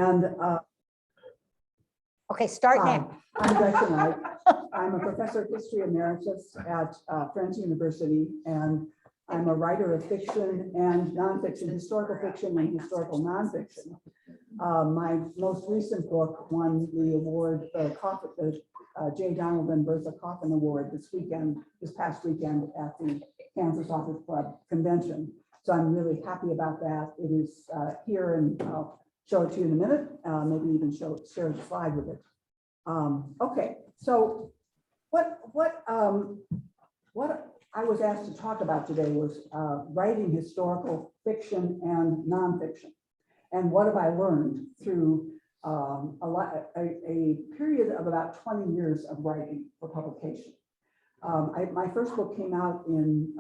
And Okay, start now. I'm Gretchen Eick. I'm a professor of history emeritus at Friends University, and I'm a writer of fiction and nonfiction, historical fiction and historical nonfiction. My most recent book won the award, the J. Donald and Bertha Coffin Award this past weekend at the Kansas Authors Club convention. So I'm really happy about that. It is here, and I'll show it to you in a minute, maybe even share the slide with it. Okay, so what I was asked to talk about today was writing historical fiction and nonfiction. And what have I learned through a period of about 20 years of writing for publication. My first book came out in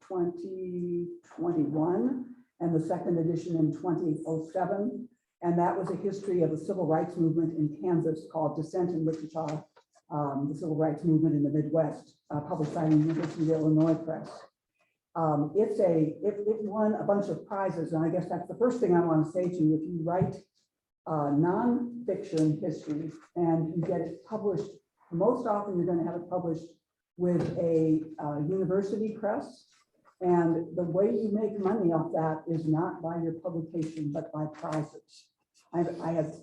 2021 and the second edition in 2007. And that was a history of the civil rights movement in Kansas called Dissent in Wichita, the civil rights movement in the Midwest, published by the University of Illinois Press. It won a bunch of prizes, and I guess that's the first thing I want to say to you. If you write nonfiction history and you get it published, most often you're going to have it published with a university press. And the way you make money off that is not by your publication, but by prizes. I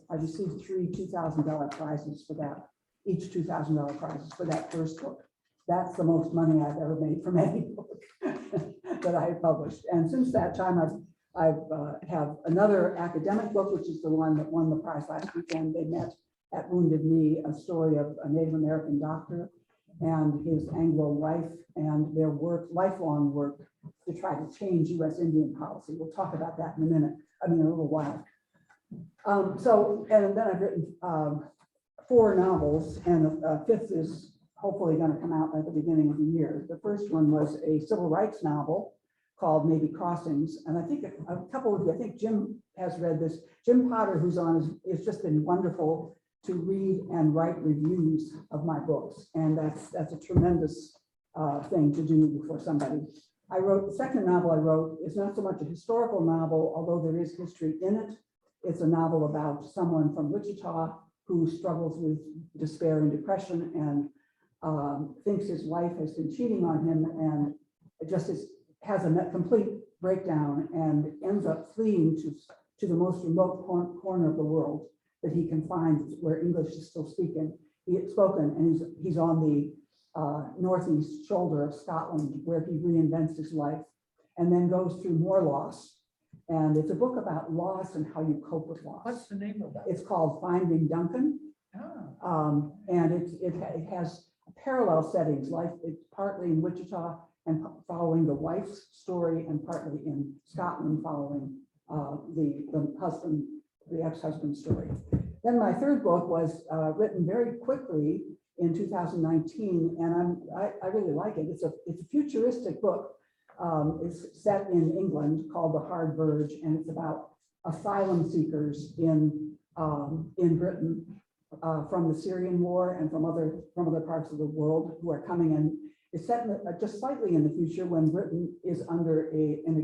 received three $2,000 prizes for that, each $2,000 prizes for that first book. That's the most money I've ever made from any book that I have published. And since that time, I have another academic book, which is the one that won the prize last weekend. They met at Wounded Knee, a story of a Native American doctor and his Anglo wife and their lifelong work to try to change U.S. Indian policy. We'll talk about that in a little while. And then I've written 4 novels, and the fifth is hopefully going to come out by the beginning of the year. The first one was a civil rights novel called Maybe Crossings. And I think a couple of you, I think Jim has read this. Jim Potter, who's on, it's just been wonderful to read and write reviews of my books. And that's a tremendous thing to do for somebody. The second novel I wrote is not so much a historical novel, although there is history in it. It's a novel about someone from Wichita who struggles with despair and depression and thinks his wife has been cheating on him, and just has a complete breakdown and ends up fleeing to the most remote corner of the world that he can find, where English is still spoken, and he's on the northeast shoulder of Scotland, where he reinvents his life and then goes through more loss. And it's a book about loss and how you cope with loss. What's the name of that? It's called Finding Duncan. And it has parallel settings, like it's partly in Wichita and following the wife's story, and partly in Scotland following the ex-husband's story. Then my third book was written very quickly in 2019, and I really like it. It's a futuristic book. It's set in England, called The Hard Verge, and it's about asylum seekers in Britain from the Syrian war and from other parts of the world who are coming in. It's set just slightly in the future, when Britain is under an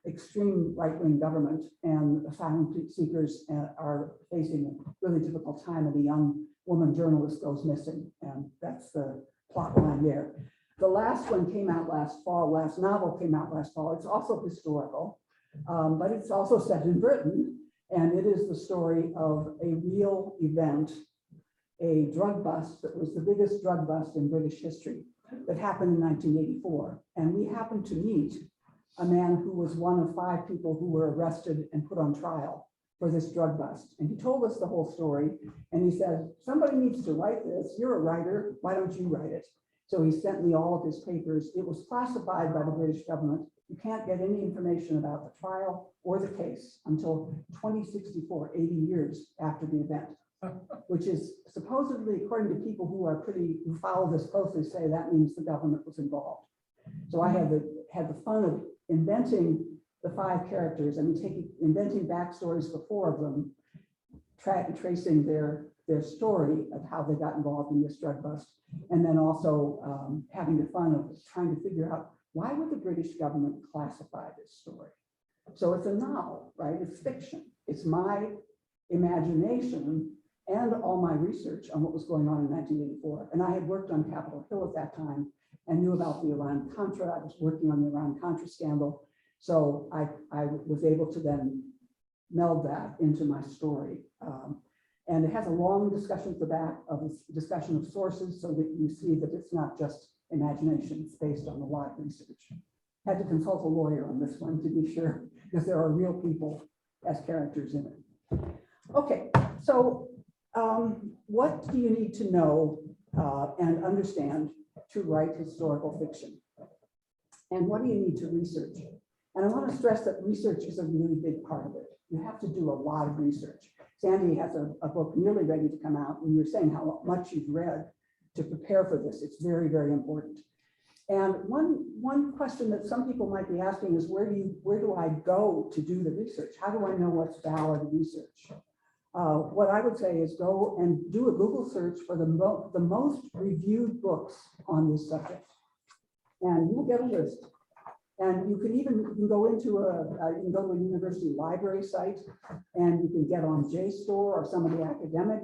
extreme right-wing government, and asylum seekers are facing a really difficult time, and a young woman journalist goes missing, and that's the plot line there. The last one came out last fall. Last novel came out last fall. It's also historical, but it's also set in Britain, and it is the story of a real event, a drug bust that was the biggest drug bust in British history that happened in 1984. And we happened to meet a man who was one of 5 people who were arrested and put on trial for this drug bust. And he told us the whole story, and he said, somebody needs to write this. You're a writer, why don't you write it? So he sent me all of his papers. It was classified by the British government. You can't get any information about the trial or the case until 2064, 80 years after the event, which is supposedly, according to people who follow this closely, say that means the government was involved. So I had the fun of inventing the 5 characters. I mean, inventing backstories for 4 of them, tracing their story of how they got involved in this drug bust, and then also having the fun of trying to figure out, why would the British government classify this story? So it's a novel, right? It's fiction. It's my imagination and all my research on what was going on in 1984. And I had worked on Capitol Hill at that time and knew about the Iran-Contra. I was working on the Iran-Contra scandal. So I was able to then meld that into my story. And it has a long discussion at the back of this discussion of sources so that you see that it's not just imagination, it's based on a lot of research. Had to consult a lawyer on this one to be sure, because there are real people as characters in it. Okay, so what do you need to know and understand to write historical fiction? And what do you need to research? And I want to stress that research is a really big part of it. You have to do a lot of research. Sandy has a book nearly ready to come out, and you're saying how much you've read to prepare for this. It's very, very important. And one question that some people might be asking is, where do I go to do the research? How do I know what's valid research? What I would say is go and do a Google search for the most reviewed books on this subject. And you'll get a list. And you can go into a university library site, and you can get on JSTOR or some of the academic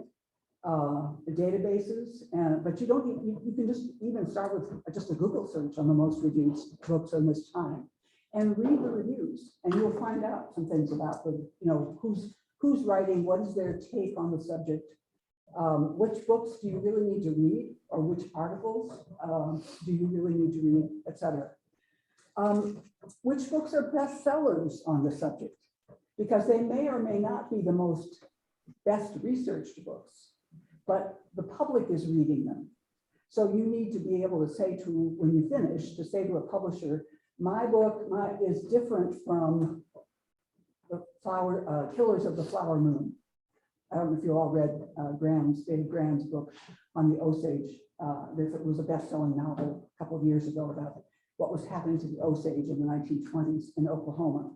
databases. But you can just even start with just a Google search on the most reviewed books in this time, and read the reviews, and you'll find out some things about who's writing, what is their take on the subject, which books do you really need to read, or which articles do you really need to read, etc. Which books are bestsellers on the subject, because they may or may not be the most best researched books, but the public is reading them. So you need to be able to say when you finish, to say to a publisher, my book is different from the Killers of the Flower Moon. I don't know if you all read David Graham's book on the Osage. It was a best-selling novel a couple of years ago about what was happening to the Osage in the 1920s in Oklahoma.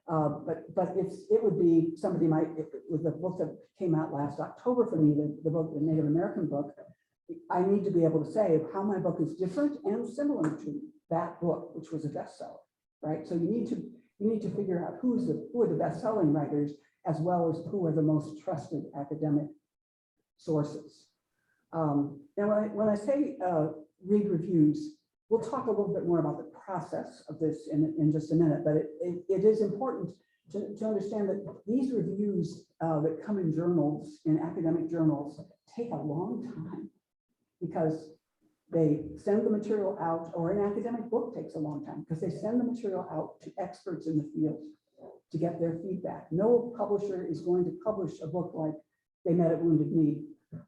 But it would be, somebody might, with the book that came out last October for me, the Native American book, I need to be able to say how my book is different and similar to that book, which was a bestseller, right? So you need to figure out who are the best-selling writers, as well as who are the most trusted academic sources. Now, when I say read reviews, we'll talk a little bit more about the process of this in just a minute, but it is important to understand that these reviews that come in journals, in academic journals, take a long time, because they send the material out, or an academic book takes a long time, because they send the material out to experts in the field to get their feedback. No publisher is going to publish a book like They Met at Wounded Knee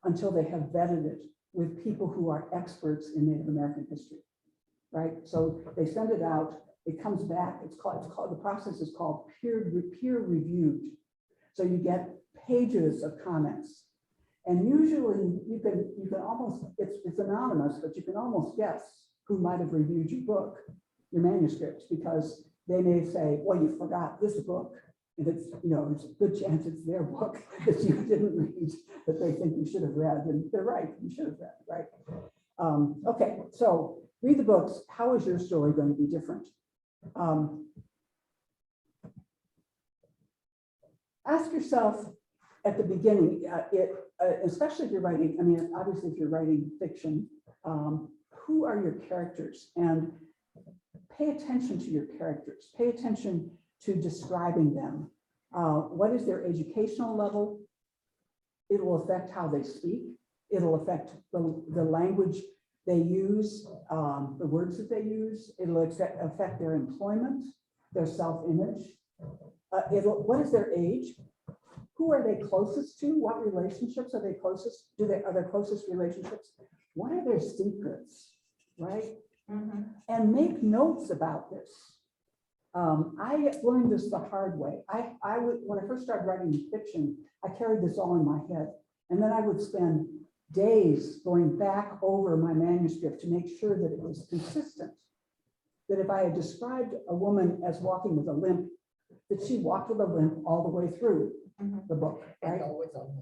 until they have vetted it with people who are experts in Native American history. Right, so they send it out, it comes back, the process is called peer reviewed. So you get pages of comments, and usually you can almost, it's anonymous, but you can almost guess who might have reviewed your book, your manuscript, because they may say, well, you forgot this book, and it's a good chance it's their book that you didn't read, that they think you should have read, and they're right, you should have read, right? Okay, so read the books. How is your story going to be different? Ask yourself at the beginning, especially if you're writing, obviously if you're writing fiction, who are your characters? And pay attention to your characters. Pay attention to describing them. What is their educational level? It will affect how they speak. It'll affect the language they use, the words that they use. It'll affect their employment, their self-image. What is their age? Who are they closest to? What relationships are they closest? Are their closest relationships? What are their secrets, right? Mm-hmm. And make notes about this. I learned this the hard way. When I first started writing fiction, I carried this all in my head, and then I would spend days going back over my manuscript to make sure that it was consistent. That if I had described a woman as walking with a limp, that she walked with a limp all the way through the book, right?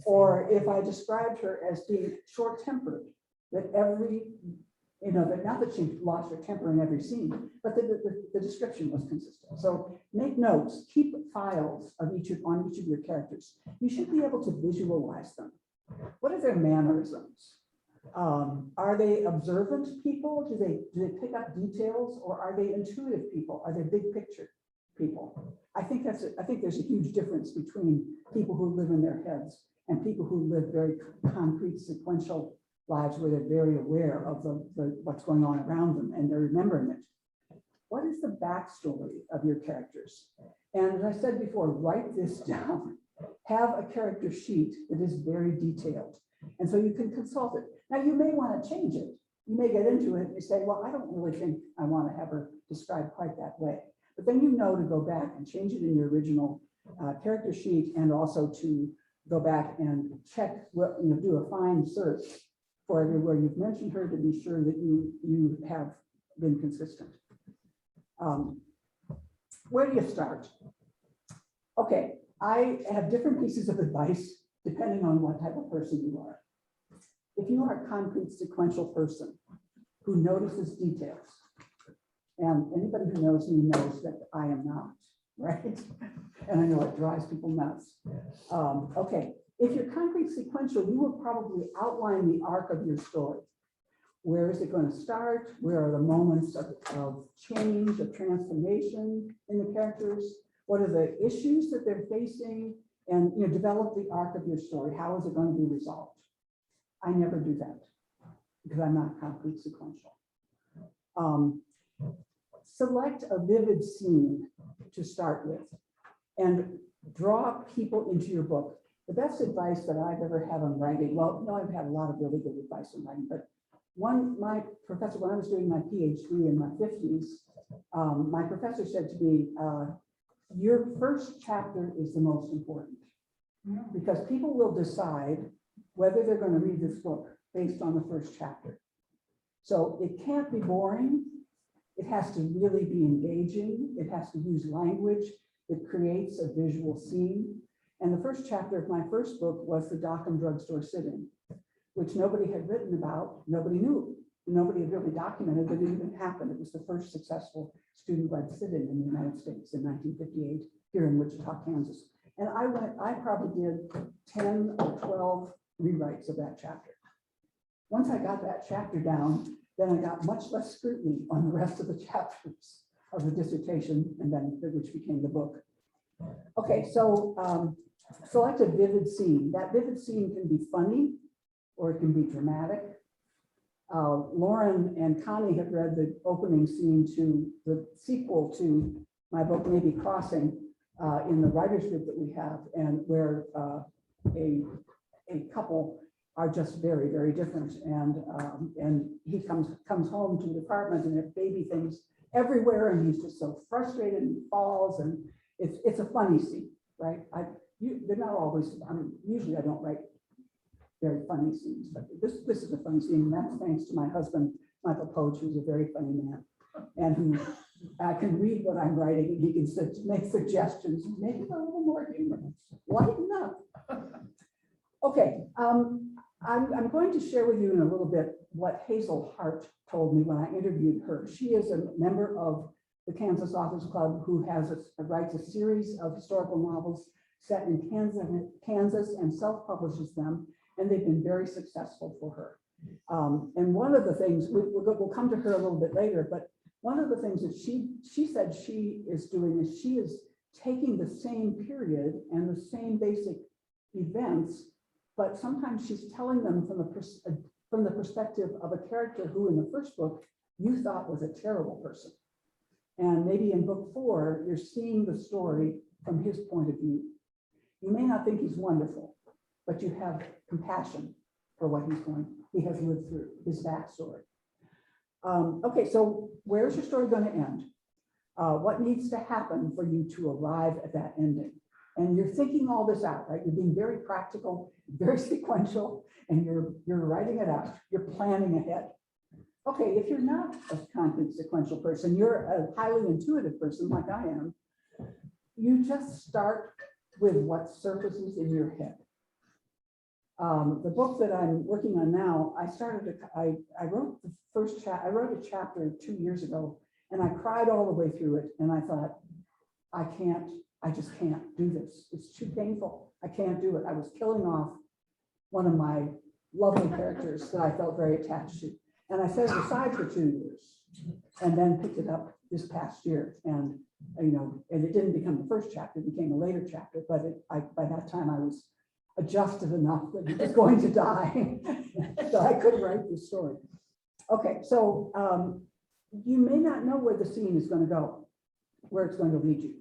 Or if I described her as being short-tempered, that every You know, that not that she lost her temper in every scene, but the description was consistent. So make notes, keep files of on each of your characters. You should be able to visualize them. What are their mannerisms? Are they observant people? Do they pick up details, or are they intuitive people? Are they big picture people? I think there's a huge difference between people who live in their heads and people who live very concrete, sequential lives where they're very aware of what's going on around them and they're remembering it. What is the backstory of your characters? And as I said before, write this down. Have a character sheet that is very detailed. And so you can consult it. Now you may want to change it. You may get into it and you say, well, I don't really think I want to have her described quite that way. But then you know to go back and change it in your original character sheet, and also to go back and check, do a fine search for everywhere you've mentioned her to be sure that you have been consistent. Where do you start? Okay, I have different pieces of advice depending on what type of person you are. If you are a concrete, sequential person who notices details, and anybody who knows me knows that I am not, right? And I know it drives people nuts. Okay, if you're concrete sequential, you will probably outline the arc of your story. Where is it going to start? Where are the moments of change, of transformation in the characters? What are the issues that they're facing? And develop the arc of your story. How is it going to be resolved? I never do that because I'm not concrete sequential. Select a vivid scene to start with and draw people into your book. The best advice that I've ever had on writing, well, no, I've had a lot of really good advice on writing, but my professor, when I was doing my PhD in my 50s, my professor said to me, your first chapter is the most important, because people will decide whether they're going to read this book based on the first chapter. So it can't be boring. It has to really be engaging. It has to use language that creates a visual scene. And the first chapter of my first book was the Duncan drugstore sit-in, which nobody had written about, nobody knew. Nobody had really documented that it even happened. It was the first successful student-led sit-in in the United States in 1958 here in Wichita, Kansas. And I probably did 10 or 12 rewrites of that chapter. Once I got that chapter down, then I got much less scrutiny on the rest of the chapters of the dissertation, and then which became the book. Okay, so select a vivid scene. That vivid scene can be funny or it can be dramatic. Lauren and Connie have read the opening scene to the sequel to my book, Maybe Crossing, in the writers group that we have, and where a couple are just very, very different. And he comes home to the apartment and there are baby things everywhere, and he's just so frustrated and falls, and it's a funny scene, right? They're not always, usually I don't write very funny scenes, but this is a funny scene, and that's thanks to my husband, Michael Poach, who's a very funny man, and who can read what I'm writing, and he can make suggestions, make it a little more humorous, lighten up. Okay, I'm going to share with you in a little bit what Hazel Hart told me when I interviewed her. She is a member of the Kansas Authors Club who writes a series of historical novels set in Kansas and self-publishes them, and they've been very successful for her. And one of the things, we'll come to her a little bit later, but one of the things that she said she is doing is she is taking the same period and the same basic events, but sometimes she's telling them from the perspective of a character who in the first book you thought was a terrible person. And maybe in book 4, you're seeing the story from his point of view. You may not think he's wonderful, but you have compassion for what he has lived through, his backstory. Okay, so where's your story going to end? What needs to happen for you to arrive at that ending? And you're thinking all this out, right? You're being very practical, very sequential, and you're writing it out. You're planning ahead. Okay, if you're not a concrete sequential person, you're a highly intuitive person like I am, you just start with what surfaces in your head. The book that I'm working on now, I wrote the first chapter. I wrote a chapter 2 years ago, and I cried all the way through it. And I thought, I just can't do this. It's too painful. I can't do it. I was killing off one of my lovely characters that I felt very attached to. And I set it aside for 2 years and then picked it up this past year. And, and it didn't become the first chapter, it became a later chapter, but by that time I was adjusted enough that he was going to die. So I could write this story. Okay, so you may not know where the scene is going to go, where it's going to lead you.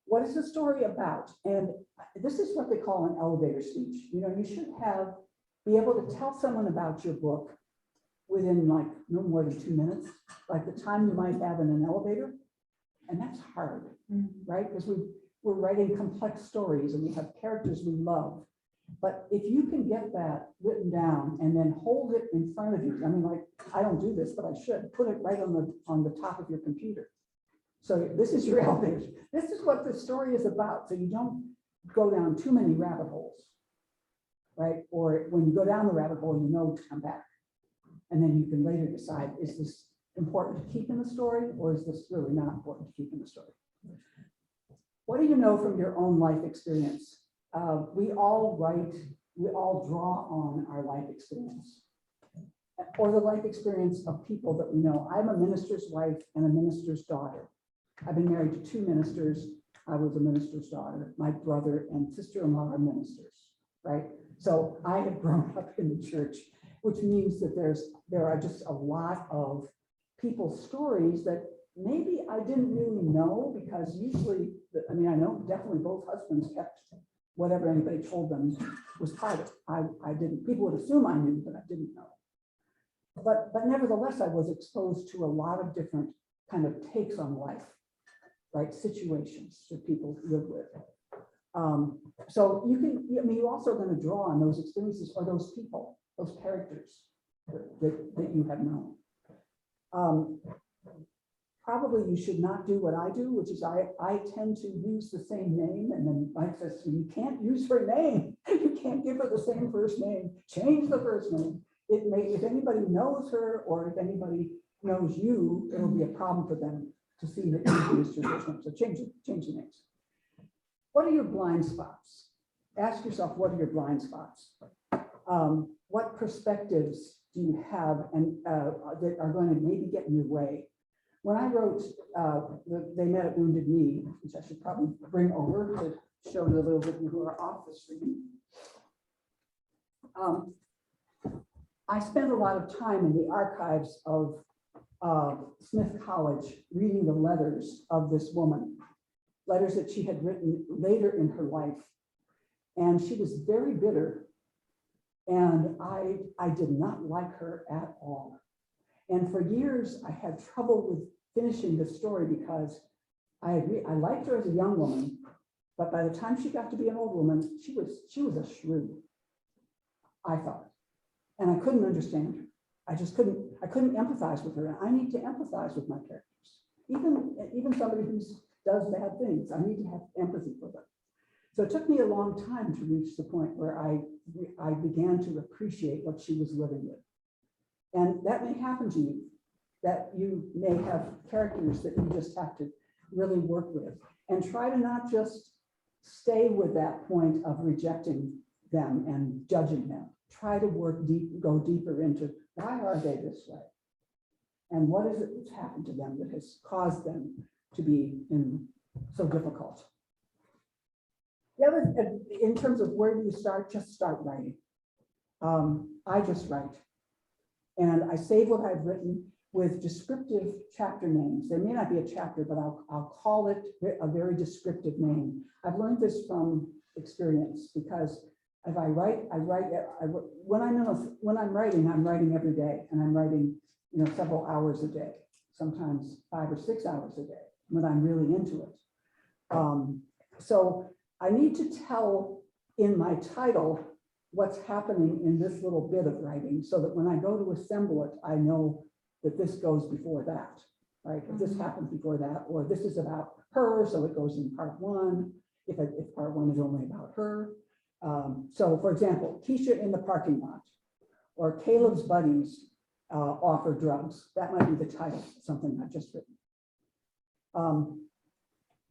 What is the story about? And this is what they call an elevator speech. You should be able to tell someone about your book within like no more than 2 minutes, like the time you might have in an elevator. And that's hard, right? Because we're writing complex stories and we have characters we love. But if you can get that written down and then hold it in front of you, I mean, like, I don't do this, but I should put it right on the top of your computer. So this is your elevator. This is what the story is about. So you don't go down too many rabbit holes, right? Or when you go down the rabbit hole, you know to come back. And then you can later decide, is this important to keep in the story, or is this really not important to keep in the story? What do you know from your own life experience? We all draw on our life experience or the life experience of people that we know. I'm a minister's wife and a minister's daughter. I've been married to 2 ministers. I was a minister's daughter. My brother and sister-in-law are ministers, right? So I have grown up in the church, which means that there are just a lot of people's stories that maybe I didn't really know, because usually, I know definitely both husbands kept whatever anybody told them was private. I didn't, people would assume I knew, but I didn't know. But nevertheless, I was exposed to a lot of different kind of takes on life, right? Situations that people live with. So you also are going to draw on those experiences or those people, those characters that you have known. Probably you should not do what I do, which is I tend to use the same name, and then Mike says, you can't use her name. You can't give her the same first name. Change the first name. If anybody knows her or if anybody knows you, it'll be a problem for them to see that you used your first name. So change the names. What are your blind spots? Ask yourself, what are your blind spots? What perspectives do you have and that are going to maybe get in your way? When I wrote They Met at Wounded Knee, which I should probably bring over to show the little bit who are off the screen, I spent a lot of time in the archives of Smith College reading the letters of this woman, letters that she had written later in her life. And she was very bitter. And I did not like her at all. And for years, I had trouble with finishing the story because I liked her as a young woman, but by the time she got to be an old woman, she was a shrew, I thought. And I couldn't understand her. I couldn't empathize with her. I need to empathize with my characters. Even somebody who does bad things, I need to have empathy for them. So it took me a long time to reach the point where I began to appreciate what she was living with. And that may happen to you, that you may have characters that you just have to really work with, and try to not just stay with that point of rejecting them and judging them. Try to go deeper into why are they this way? And what is it that's happened to them that has caused them to be so difficult? In terms of where do you start, just start writing. I just write. And I save what I've written with descriptive chapter names. There may not be a chapter, but I'll call it a very descriptive name. I've learned this from experience, because if I write, when I'm writing every day, and I'm writing, several hours a day, sometimes 5 or 6 hours a day when I'm really into it. So I need to tell in my title what's happening in this little bit of writing, so that when I go to assemble it, I know that this goes before that, right? If this happens before that, or this is about her, so it goes in part 1, if part 1 is only about her. So for example, Keisha in the parking lot, or Caleb's buddies offer drugs. That might be the title of something I've just written.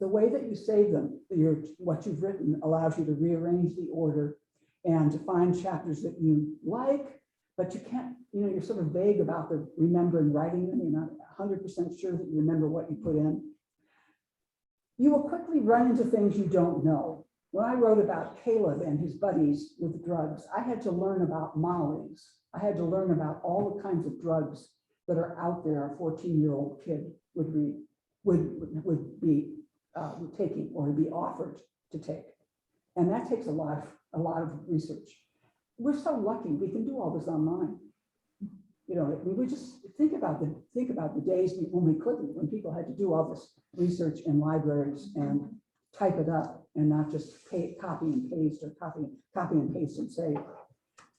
The way that you save them, what you've written allows you to rearrange the order and to find chapters that you like, but you can't, you're sort of vague about the remembering writing them. You're not 100% sure that you remember what you put in. You will quickly run into things you don't know. When I wrote about Caleb and his buddies with drugs, I had to learn about mollies. I had to learn about all the kinds of drugs that are out there a 14-year-old kid would be taking or be offered to take. And that takes a lot of research. We're so lucky we can do all this online. We just think about the days when we couldn't, when people had to do all this research in libraries and type it up and not just copy and paste or copy and paste and save.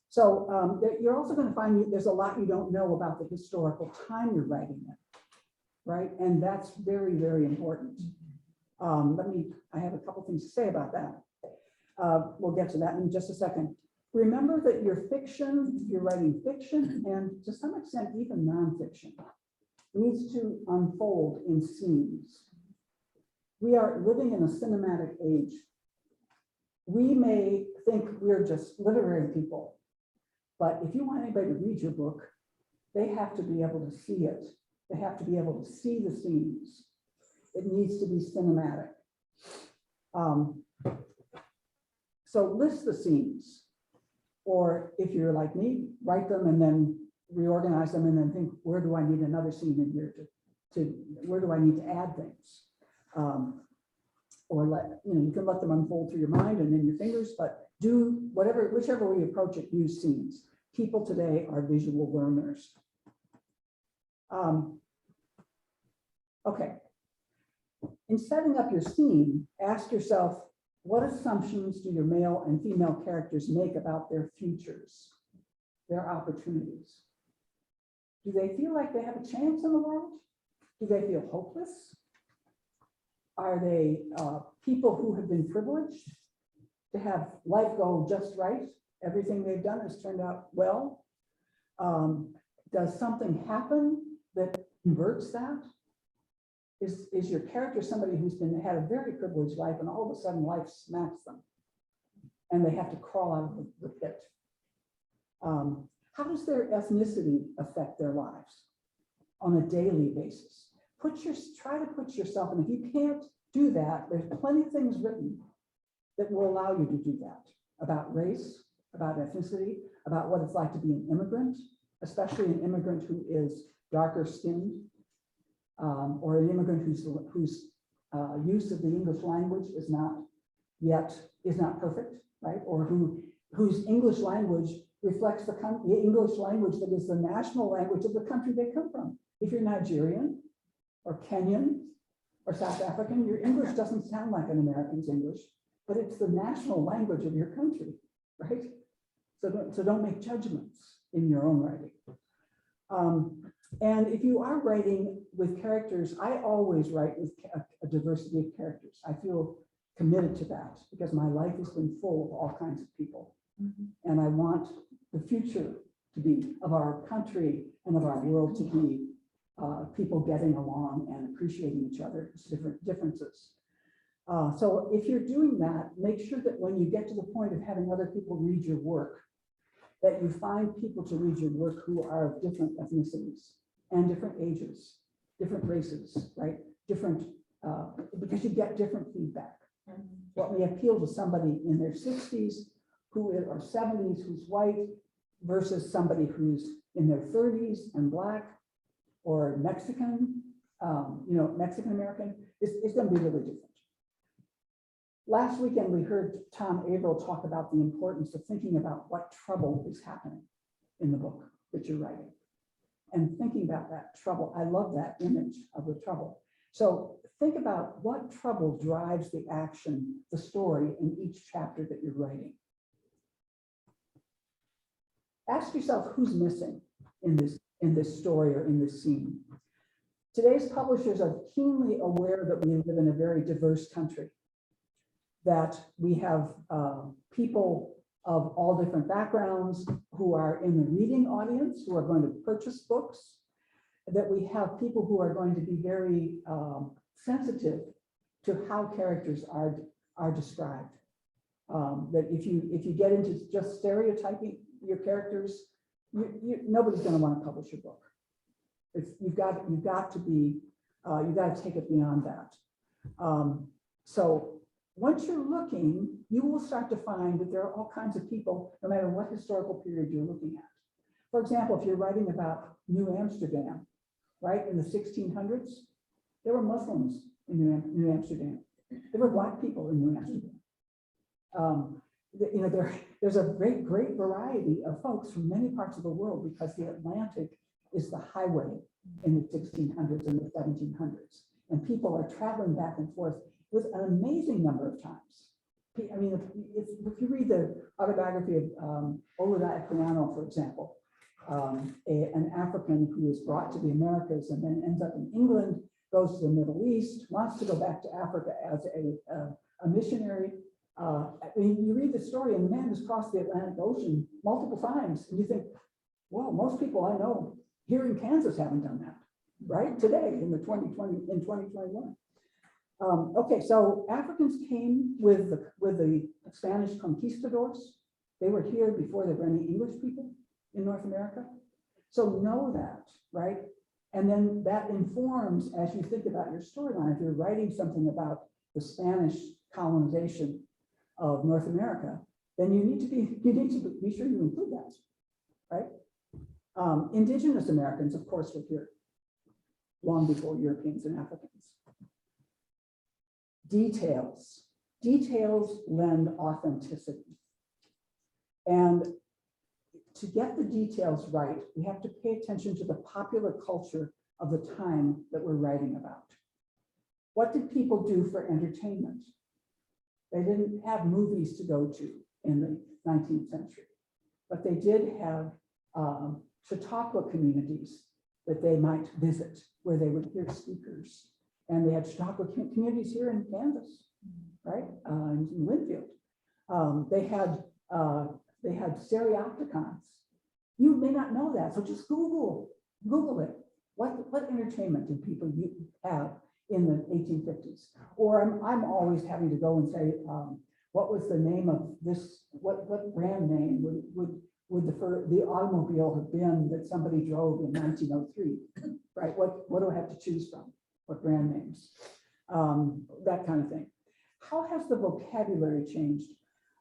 So you're also going to find there's a lot you don't know about the historical time you're writing it, right? And that's very, very important. I have a couple things to say about that. We'll get to that in just a second. Remember that your fiction, if you're writing fiction, and to some extent even nonfiction, needs to unfold in scenes. We are living in a cinematic age. We may think we're just literary people, but if you want anybody to read your book, they have to be able to see it. They have to be able to see the scenes. It needs to be cinematic. So list the scenes, or if you're like me, write them and then reorganize them and then think, where do I need another scene in here where do I need to add things? Or you can let them unfold through your mind and in your fingers, but do whichever way you approach it, use scenes. People today are visual learners. Okay. In setting up your scene, ask yourself, what assumptions do your male and female characters make about their futures, their opportunities? Do they feel like they have a chance in the world? Do they feel hopeless? Are they people who have been privileged to have life go just right? Everything they've done has turned out well. Does something happen that inverts that? Is your character somebody who's had a very privileged life and all of a sudden life smacks them and they have to crawl out of the pit? How does their ethnicity affect their lives on a daily basis? Try to put yourself, and if you can't do that, there's plenty of things written that will allow you to do that, about race, about ethnicity, about what it's like to be an immigrant, especially an immigrant who is darker skinned, or an immigrant whose use of the English language is not perfect, right? Or whose English language reflects the English language that is the national language of the country they come from. If you're Nigerian or Kenyan or South African, your English doesn't sound like an American's English, but it's the national language of your country, right? So don't make judgments in your own writing. And if you are writing with characters, I always write with a diversity of characters. I feel committed to that because my life has been full of all kinds of people. Mm-hmm. And I want the future to be of our country and of our world to be people getting along and appreciating each other's differences. So if you're doing that, make sure that when you get to the point of having other people read your work, that you find people to read your work who are of different ethnicities and different ages, different races, right? Different, because you get different feedback. Mm-hmm. What may appeal to somebody in their 60s or 70s who's white versus somebody who's in their 30s and Black or Mexican, Mexican American, is going to be really different. Last weekend, we heard Tom Averill talk about the importance of thinking about what trouble is happening in the book that you're writing. And thinking about that trouble, I love that image of the trouble. So think about what trouble drives the action, the story in each chapter that you're writing. Ask yourself who's missing in this story or in this scene. Today's publishers are keenly aware that we live in a very diverse country. that we have people of all different backgrounds who are in the reading audience, who are going to purchase books, that we have people who are going to be very sensitive to how characters are described. That if you get into just stereotyping your characters, nobody's going to want to publish your book. You've got to take it beyond that. So once you're looking, you will start to find that there are all kinds of people, no matter what historical period you're looking at. For example, if you're writing about New Amsterdam, right, in the 1600s, there were Muslims in New Amsterdam. There were Black people in New Amsterdam. There's a great variety of folks from many parts of the world, because the Atlantic is the highway in the 1600s and the 1700s. And people are traveling back and forth with an amazing number of times. I mean, if you read the autobiography of Olaudah Equiano, for example, an African who is brought to the Americas and then ends up in England, goes to the Middle East, wants to go back to Africa as a missionary. I mean, you read the story, and the man has crossed the Atlantic Ocean multiple times, and you think, well, most people I know here in Kansas haven't done that, right? Today, in 2021. Okay, so Africans came with the Spanish conquistadors. They were here before there were any English people in North America. So know that, right? And then that informs, as you think about your storyline, if you're writing something about the Spanish colonization of North America, then you need to be sure you include that, right? Indigenous Americans, of course, were here long before Europeans and Africans. Details lend authenticity. And to get the details right, we have to pay attention to the popular culture of the time that we're writing about. What did people do for entertainment? They didn't have movies to go to in the 19th century, but they did have Chautauqua communities that they might visit, where they would hear speakers. And they had Chautauqua communities here in Kansas, right? In Winfield. They had stereopticons. You may not know that, so just Google it. What entertainment did people have in the 1850s? Or I'm always having to go and say, what was the name of this? What brand name would the automobile have been that somebody drove in 1903? Right? What do I have to choose from? What brand names? That kind of thing. How has the vocabulary changed?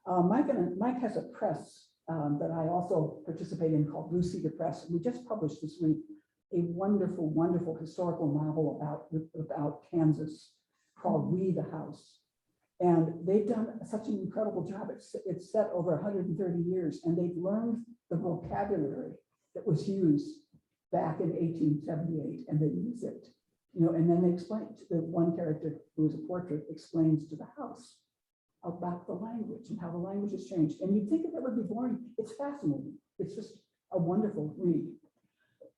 Mike has a press that I also participate in called Blue Cedar Press. We just published this week a wonderful, wonderful historical novel about Kansas called We the House. And they've done such an incredible job. It's set over 130 years, and they've learned the vocabulary that was used back in 1878, and they use it. And then they explain to the one character who is a portrait explains to the house about the language and how the language has changed. And you'd think that would be boring. It's fascinating. It's just a wonderful read.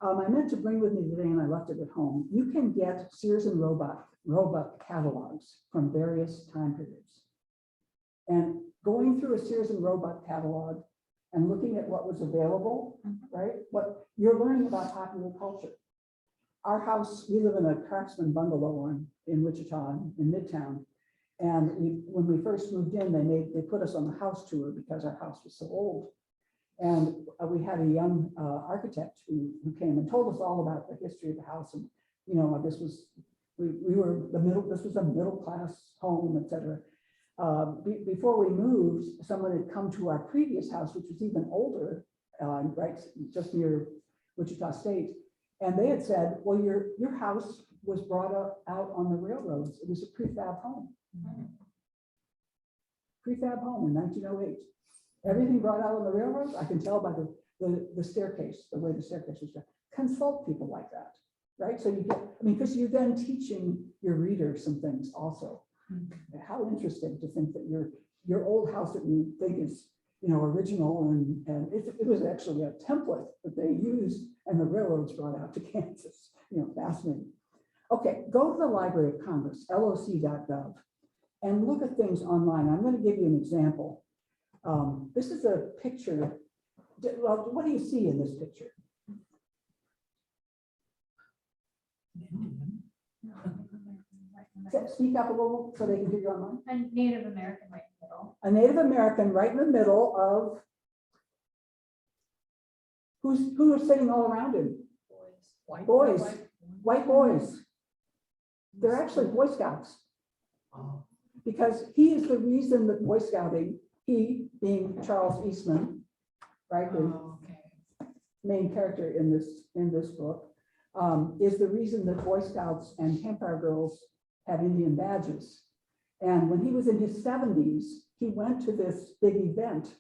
I meant to bring with me today, and I left it at home. You can get Sears and Roebuck catalogs from various time periods. And going through a Sears and Roebuck catalog and looking at what was available, right? What you're learning about popular culture. Our house, we live in a craftsman bungalow in Wichita, in Midtown. And when we first moved in, they put us on the house tour because our house was so old. And we had a young architect who came and told us all about the history of the house. And this was this was a middle class home, et cetera. Before we moved, someone had come to our previous house, which was even older, right, just near Wichita State. And they had said, well, your house was brought out on the railroads. It was a prefab home. Prefab home in 1908. Everything brought out on the railroads, I can tell by the staircase, the way the staircase was done. Consult people like that, right? So you get, because you're then teaching your readers some things also. How interesting to think that your old house that you think is original and it was actually a template that they used and the railroads brought out to Kansas. Fascinating. Okay, go to the Library of Congress, loc.gov, and look at things online. I'm going to give you an example. This is a picture. Well, what do you see in this picture? Speak up a little so they can hear you online. A Native American right in the middle. A Native American right in the middle of who are sitting all around him? Boys. White boys. They're actually Boy Scouts. Because he is the reason that Boy Scouting, he being Charles Eastman, right, the main character in this book, is the reason that Boy Scouts and Campfire Girls have Indian badges. And when he was in his 70s, he went to this big event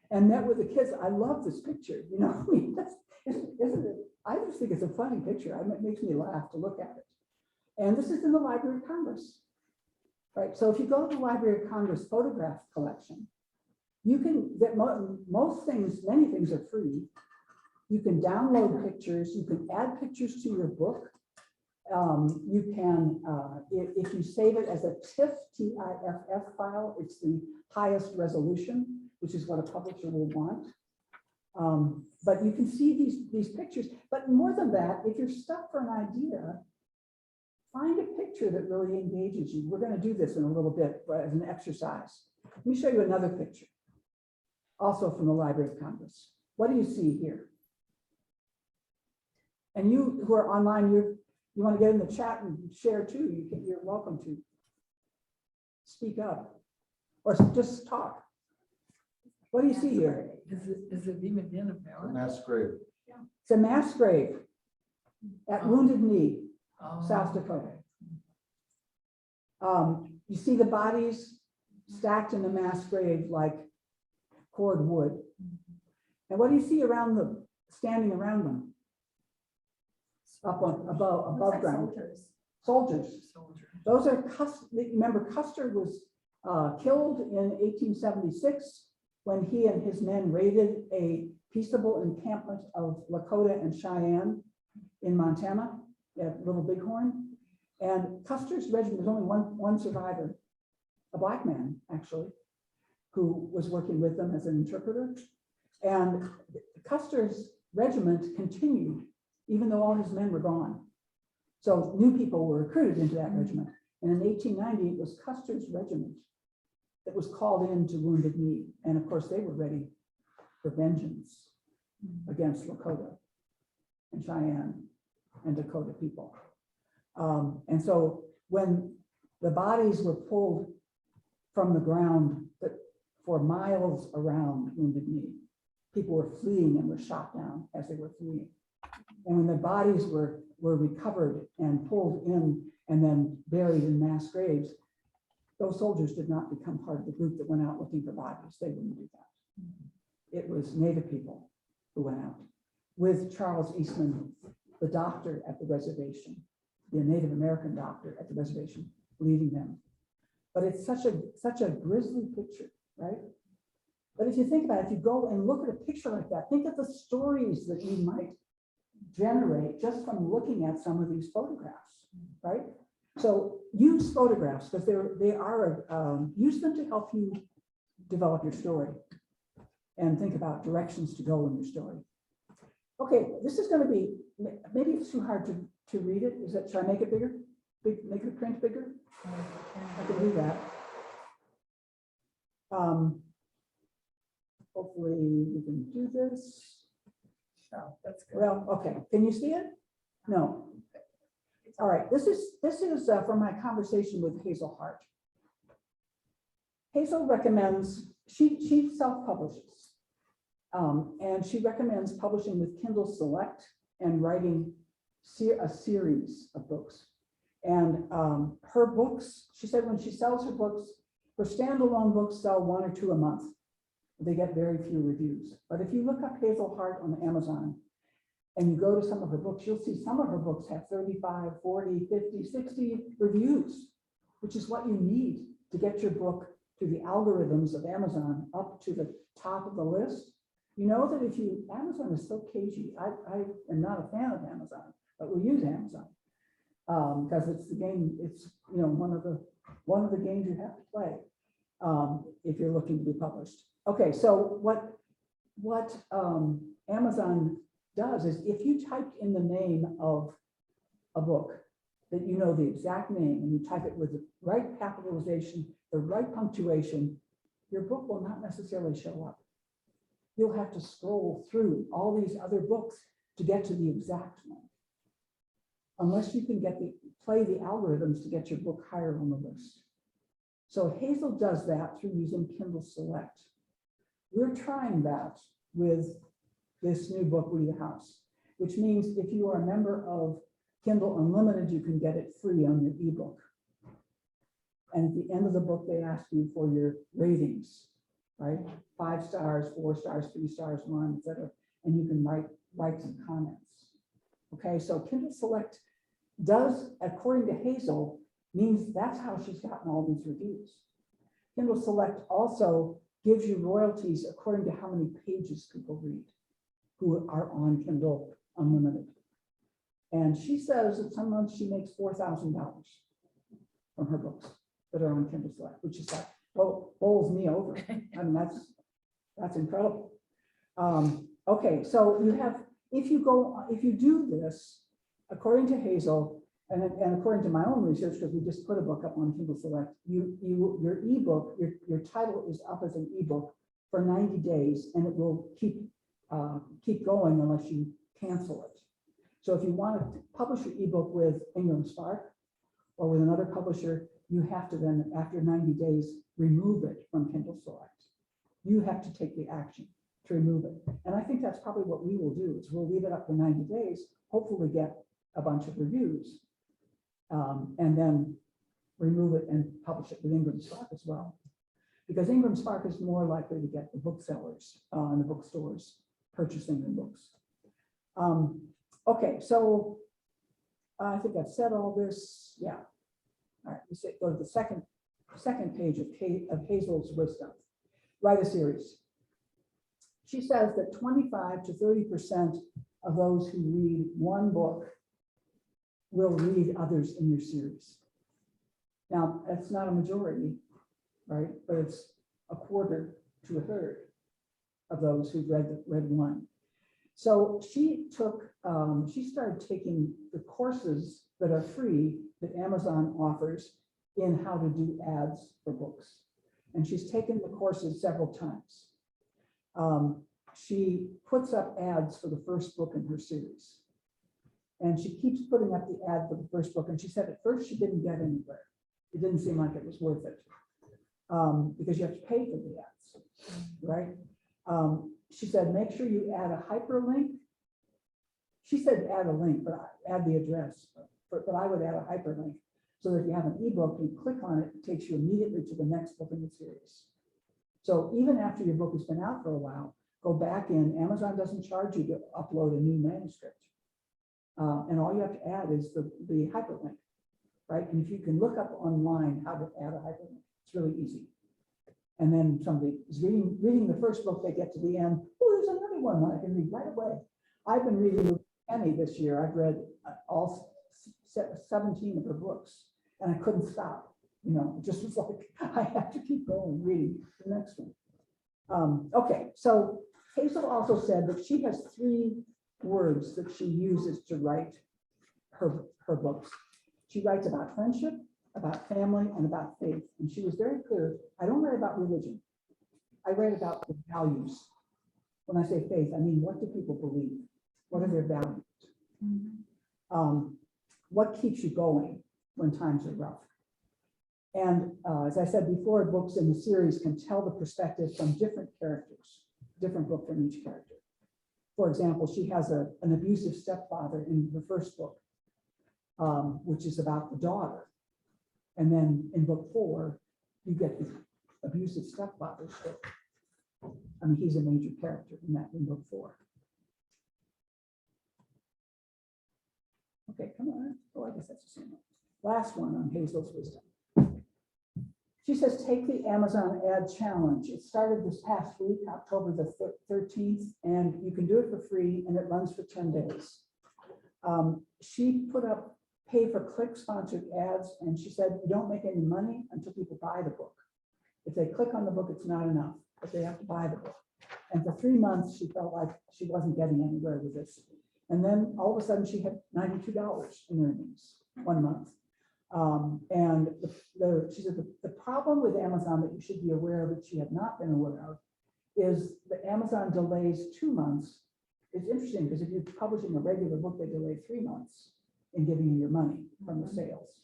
and met with the kids. I love this picture. You know, I mean, isn't it? I just think it's a funny picture. It makes me laugh to look at it. And this is in the Library of Congress, right? So if you go to the Library of Congress photograph collection, you can get most things, many things are free. You can download pictures. You can add pictures to your book. You can, if you save it as a TIFF, T-I-F-F file, it's the highest resolution, which is what a publisher will want. But you can see these pictures. But more than that, if you're stuck for an idea, find a picture that really engages you. We're going to do this in a little bit as an exercise. Let me show you another picture, also from the Library of Congress. What do you see here? And you who are online, you want to get in the chat and share too, you're welcome to speak up or just talk. What do you see here? Is it even in America? A mass grave. It's a mass grave at Wounded Knee, South Dakota. You see the bodies stacked in a mass grave like cord wood. And what do you see around them, standing around them? Up on above ground. Soldiers. Those are remember, Custer was killed in 1876 when he and his men raided a peaceable encampment of Lakota and Cheyenne in Montana at Little Bighorn. And Custer's regiment, there's only one survivor, a black man actually, who was working with them as an interpreter. And Custer's regiment continued even though all his men were gone. So new people were recruited into that regiment. And in 1890, it was Custer's regiment that was called into Wounded Knee. And of course, they were ready for vengeance against Lakota and Cheyenne and Dakota people. And so when the bodies were pulled from the ground for miles around Wounded Knee, people were fleeing and were shot down as they were fleeing. And when the bodies were recovered and pulled in and then buried in mass graves, those soldiers did not become part of the group that went out looking for bodies. They wouldn't do that. It was Native people who went out with Charles Eastman, the doctor at the reservation, the Native American doctor at the reservation, leading them. But it's such a grisly picture, right? But if you think about it, if you go and look at a picture like that, think of the stories that you might generate just from looking at some of these photographs, right? So use photographs because use them to help you develop your story and think about directions to go in your story. Okay, this is going to be, maybe it's too hard to read it. Should I make it bigger? Make the print bigger? I can do that. Hopefully we can do this. Oh, that's good. Well, okay. Can you see it? No. All right. This is from my conversation with Hazel Hart. Hazel recommends, she self-publishes, and she recommends publishing with Kindle Select and writing a series of books. And her books, she said when she sells her books, her standalone books sell 1 or 2 a month. They get very few reviews. But if you look up Hazel Hart on Amazon and you go to some of her books, you'll see some of her books have 35, 40, 50, 60 reviews, which is what you need to get your book to the algorithms of Amazon up to the top of the list. You know that if you, Amazon is so cagey. I am not a fan of Amazon, but we use Amazon because it's the game, it's one of the one of the games you have to play if you're looking to be published. Okay, so what Amazon does is if you typed in the name of a book that you know the exact name and you type it with the right capitalization, the right punctuation, your book will not necessarily show up. You'll have to scroll through all these other books to get to the exact one. Unless you can play the algorithms to get your book higher on the list. So Hazel does that through using Kindle Select. We're trying that with this new book, Read a House, which means if you are a member of Kindle Unlimited, you can get it free on your ebook. And at the end of the book, they ask you for your ratings, right? 5 stars, 4 stars, 3 stars, 1, etc. And you can write some comments. Okay, so Kindle Select does, according to Hazel, means that's how she's gotten all these reviews. Kindle Select also gives you royalties according to how many pages people read who are on Kindle Unlimited. And she says that some months she makes $4,000 from her books that are on Kindle Select, which is like, well, bowls me over. I mean, that's incredible. Okay, so you have, if you do this, according to Hazel, and according to my own research, because we just put a book up on Kindle Select, your ebook, your title is up as an ebook for 90 days, and it will keep going unless you cancel it. So if you want to publish your ebook with Ingram Spark or with another publisher, you have to then, after 90 days, remove it from Kindle Select. You have to take the action to remove it. And I think that's probably what we will do, is we'll leave it up for 90 days, hopefully get a bunch of reviews, and then remove it and publish it with Ingram Spark as well. Because Ingram Spark is more likely to get the booksellers and the bookstores purchasing the books. Okay, so I think I've said all this. Yeah. All right, go to the second page of Hazel's wisdom. Write a series. She says that 25 to 30% of those who read one book will read others in your series. Now, that's not a majority, right? But it's a quarter to a third of those who've read one. So she started taking the courses that are free that Amazon offers in how to do ads for books. And she's taken the courses several times. She puts up ads for the first book in her series. And she keeps putting up the ad for the first book. And she said at first she didn't get anywhere. It didn't seem like it was worth it because you have to pay for the ads, right? She said, make sure you add a hyperlink. She said add a link, but add the address. But I would add a hyperlink so that if you have an ebook, you click on it, it takes you immediately to the next book in the series. So even after your book has been out for a while, go back in. Amazon doesn't charge you to upload a new manuscript. And all you have to add is the hyperlink, right? And if you can look up online how to add a hyperlink, it's really easy. And then somebody is reading the first book, they get to the end. Oh, there's another one that I can read right away. I've been reading Penny this year. I've read all 17 of her books, and I couldn't stop. You know, it just was like, I have to keep going reading the next one. Okay, so Hazel also said that she has 3 words that she uses to write her books. She writes about friendship, about family, and about faith. And she was very clear. I don't write about religion. I write about the values. When I say faith, I mean, what do people believe? What are their values? Mm-hmm. What keeps you going when times are rough? And as I said before, books in the series can tell the perspective from different characters, different book from each character. For example, she has an abusive stepfather in the first book, which is about the daughter. And then in book 4, you get the abusive stepfather's book. I mean, he's a major character in book 4. Okay, come on. Oh, I guess that's the same one. Last one on Hazel's wisdom. She says, take the Amazon ad challenge. It started this past week, October the 13th, and you can do it for free, and it runs for 10 days. She put up pay for click-sponsored ads, and she said, you don't make any money until people buy the book. If they click on the book, it's not enough, but they have to buy the book. And for 3 months, she felt like she wasn't getting anywhere with this. And then all of a sudden, she had $92 in earnings 1 month. And she said the problem with Amazon that you should be aware of, that she had not been aware of, is that Amazon delays 2 months. It's interesting because if you're publishing a regular book, they delay 3 months in giving you your money from the sales.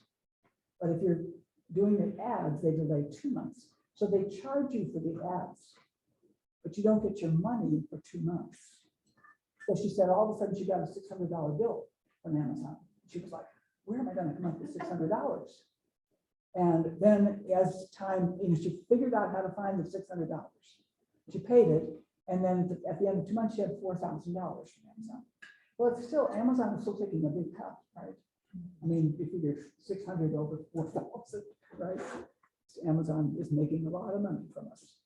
But if you're doing the ads, they delay 2 months. So they charge you for the ads, but you don't get your money for 2 months. So she said all of a sudden she got a $600 bill from Amazon. She was like, where am I going to come up with $600? And then as time, she figured out how to find the $600. She paid it. And then at the end of 2 months, she had $4,000 from Amazon. Well, it's still, Amazon is still taking a big cut, right? I mean, if you figure 600 over 4,000, right? Amazon is making a lot of money from us.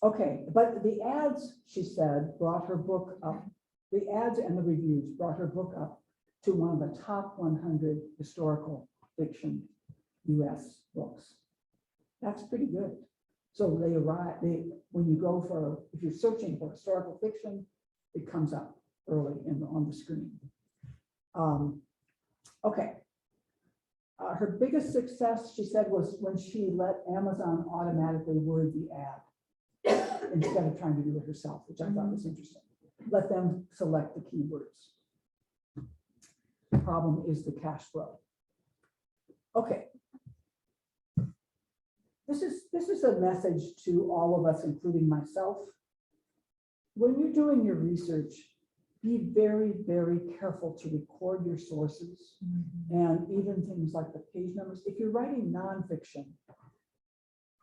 Okay, but the ads, she said, brought her book up. The ads and the reviews brought her book up to one of the top 100 historical fiction US books. That's pretty good. So when you go for, if you're searching for historical fiction, it comes up early on the screen. Okay. Her biggest success, she said, was when she let Amazon automatically word the ad instead of trying to do it herself, which I thought was interesting. Let them select the keywords. The problem is the cash flow. Okay. This is a message to all of us, including myself. When you're doing your research, be very, very careful to record your sources and even things like the page numbers. If you're writing nonfiction,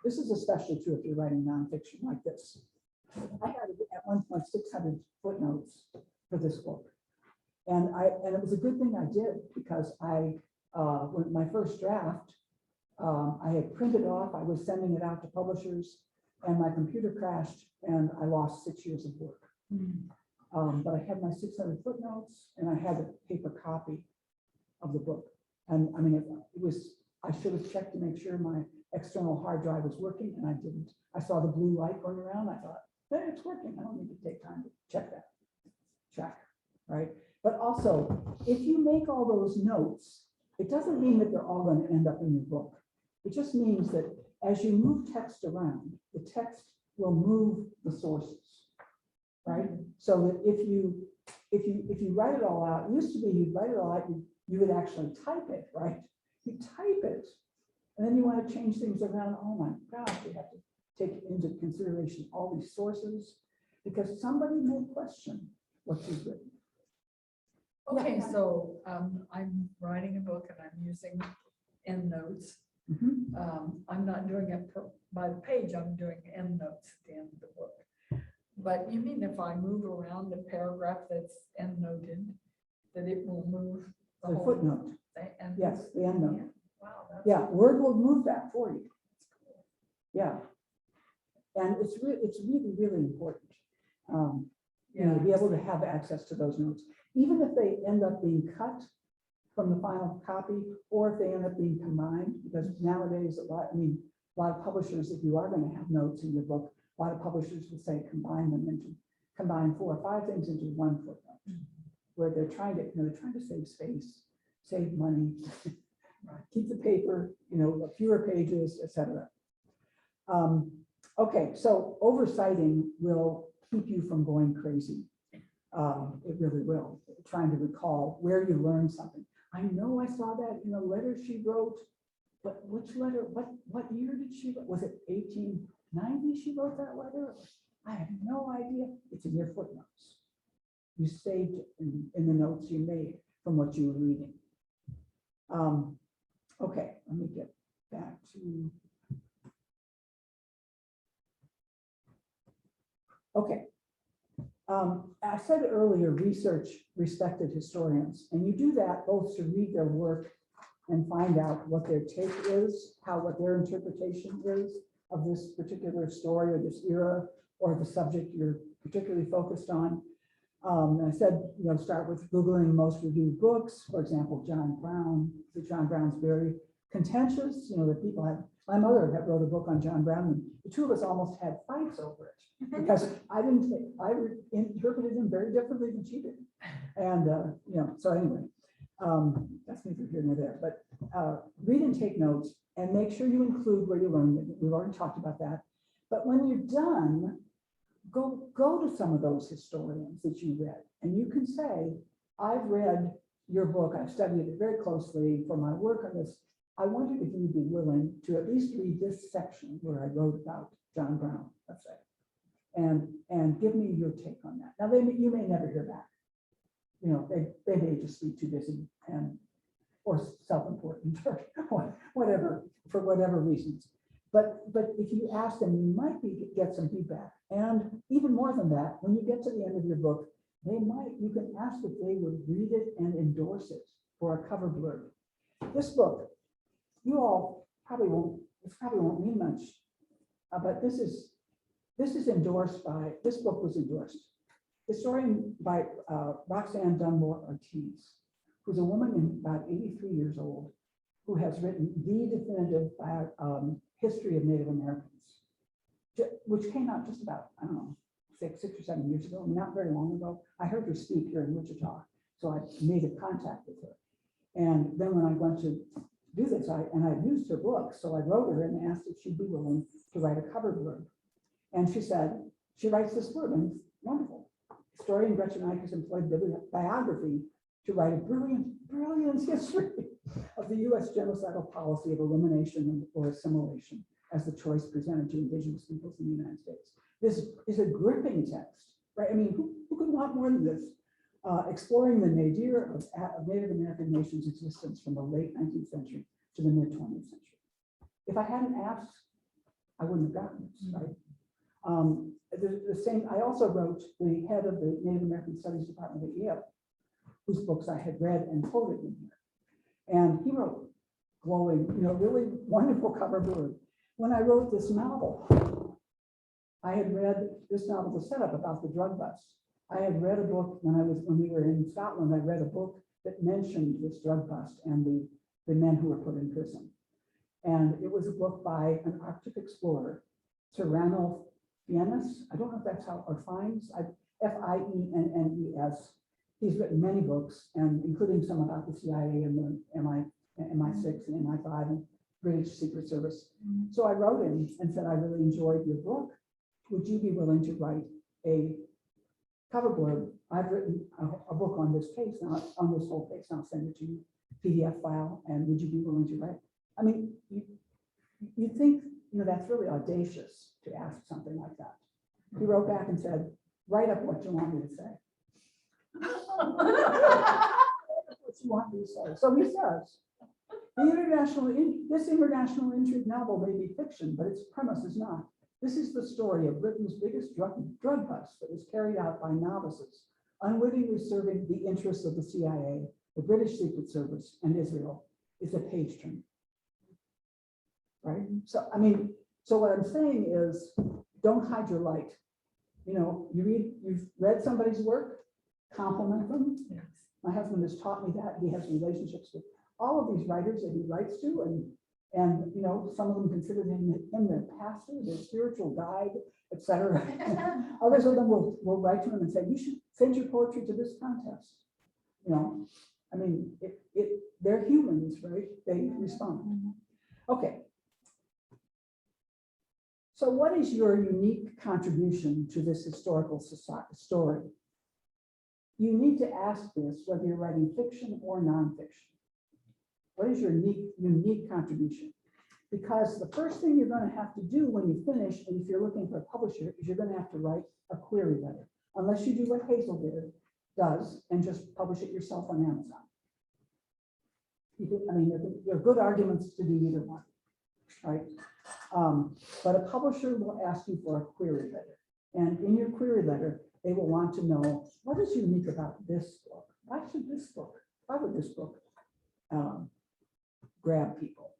this is especially true if you're writing nonfiction like this. I had at one point 600 footnotes for this book. And it was a good thing I did, because when my first draft, I had printed off, I was sending it out to publishers, and my computer crashed and I lost 6 years of work. But I had my 600 footnotes and I had a paper copy of the book. And I mean, I should have checked to make sure my external hard drive was working, and I didn't. I saw the blue light going around. I thought, hey, it's working. I don't need to take time to check that. Check, right? But also, if you make all those notes, it doesn't mean that they're all going to end up in your book. It just means that as you move text around, the text will move the sources, right? So that if you write it all out, it used to be you'd write it all out, you would actually type it, right? You type it, and then you want to change things around. Oh my gosh, you have to take into consideration all these sources, because somebody may question what you've written. Okay, Yeah. so I'm writing a book and I'm using endnotes. I'm not doing it by the page, I'm doing endnotes at the end of the book. But you mean if I move around a paragraph that's endnoted, that it will move the The whole footnote, thing? yes, the endnote. Wow. that's Yeah, Word will move that for you. Yeah. And it's really, really important. You know, to be able to have access to those notes, even if they end up being cut from the final copy, or if they end up being combined, because nowadays a lot of publishers, if you are going to have notes in your book, a lot of publishers will say combine 4 or 5 things into one footnote, where they're trying to save space, save money, keep the paper, fewer pages, etc. Okay, so oversighting will keep you from going crazy. It really will. Trying to recall where you learned something. I know I saw that in a letter she wrote, but which letter? What year did she write? Was it 1890 she wrote that letter? I have no idea. It's in your footnotes. You saved it in the notes you made from what you were reading. Okay, let me get back to. Okay. I said earlier, research respected historians, and you do that both to read their work and find out what their take is, what their interpretation is of this particular story or this era or the subject you're particularly focused on. I said, start with Googling most reviewed books. For example, John Brown's very contentious, that people have, my mother had wrote a book on John Brown, and the two of us almost had fights over it because I interpreted him very differently than she did. And, so anyway, that's neither here nor there, but read and take notes and make sure you include where you learned it. We've already talked about that. But when you're done, go to some of those historians that you read, and you can say, I've read your book, I've studied it very closely for my work on this. I wondered if you'd be willing to at least read this section where I wrote about John Brown, let's say, and give me your take on that. Now, you may never hear back. They may just be too busy or self-important or whatever, for whatever reasons. But if you ask them, you might get some feedback. And even more than that, when you get to the end of your book, you can ask if they would read it and endorse it for a cover blurb. This book, you all probably won't mean much, but this book was endorsed. Historian by Roxanne Dunmore Ortiz, who's a woman about 83 years old, who has written the definitive history of Native Americans, which came out just about, I don't know, six or 7 years ago, not very long ago. I heard her speak here in Wichita, so I made a contact with her. And then when I went to do this, I used her book, so I wrote her and asked if she'd be willing to write a cover blurb. And she said, she writes this blurb, and it's wonderful. Historian Gretchen Eick has employed biography to write a brilliant history of the U.S. genocidal policy of elimination or assimilation as the choice presented to indigenous peoples in the United States. This is a gripping text, right? I mean, who could want more than this? Exploring the nadir of Native American nations' existence from the late 19th century to the mid 20th century. If I hadn't asked, I wouldn't have gotten this, right? The same, I also wrote the head of the Native American Studies Department at Yale, whose books I had read and quoted in here. And he wrote glowing, really wonderful cover blurb. When I wrote this novel, I had read this novel, The Setup, about the drug bust. I had read a book when we were in Scotland. I read a book that mentioned this drug bust and the men who were put in prison. And it was a book by an Arctic explorer, Sir Ranulph Fiennes. I don't know if that's how, or Fiennes, Fiennes. He's written many books, and including some about the CIA and the MI6 and MI5 and British Secret Service. So I wrote him and said, I really enjoyed your book. Would you be willing to write a cover blurb? I've written a book on this case, now on this whole case, and I'll send it to you, PDF file, and would you be willing to write? I mean, you think, that's really audacious to ask something like that. He wrote back and said, write up what you want me to say. What you want me to say. So he says, this international intrigue novel may be fiction, but its premise is not. This is the story of Britain's biggest drug bust that was carried out by novices, unwittingly serving the interests of the CIA, the British Secret Service, and Israel. It's a page turn. Right? So what I'm saying is, don't hide your light. You've read somebody's work, compliment them. Yes. My husband has taught me that. He has relationships with all of these writers that he writes to, and some of them consider him their pastor, their spiritual guide, etc. Others of them will write to him and say, you should send your poetry to this contest. They're humans, right? They respond. Okay. So what is your unique contribution to this historical story? You need to ask this whether you're writing fiction or nonfiction. What is your unique contribution? Because the first thing you're going to have to do when you finish, and if you're looking for a publisher, is you're going to have to write a query letter, unless you do what Hazel does and just publish it yourself on Amazon. There are good arguments to do either one, right? But a publisher will ask you for a query letter. And in your query letter, they will want to know, what is unique about this book? Why would this book grab people,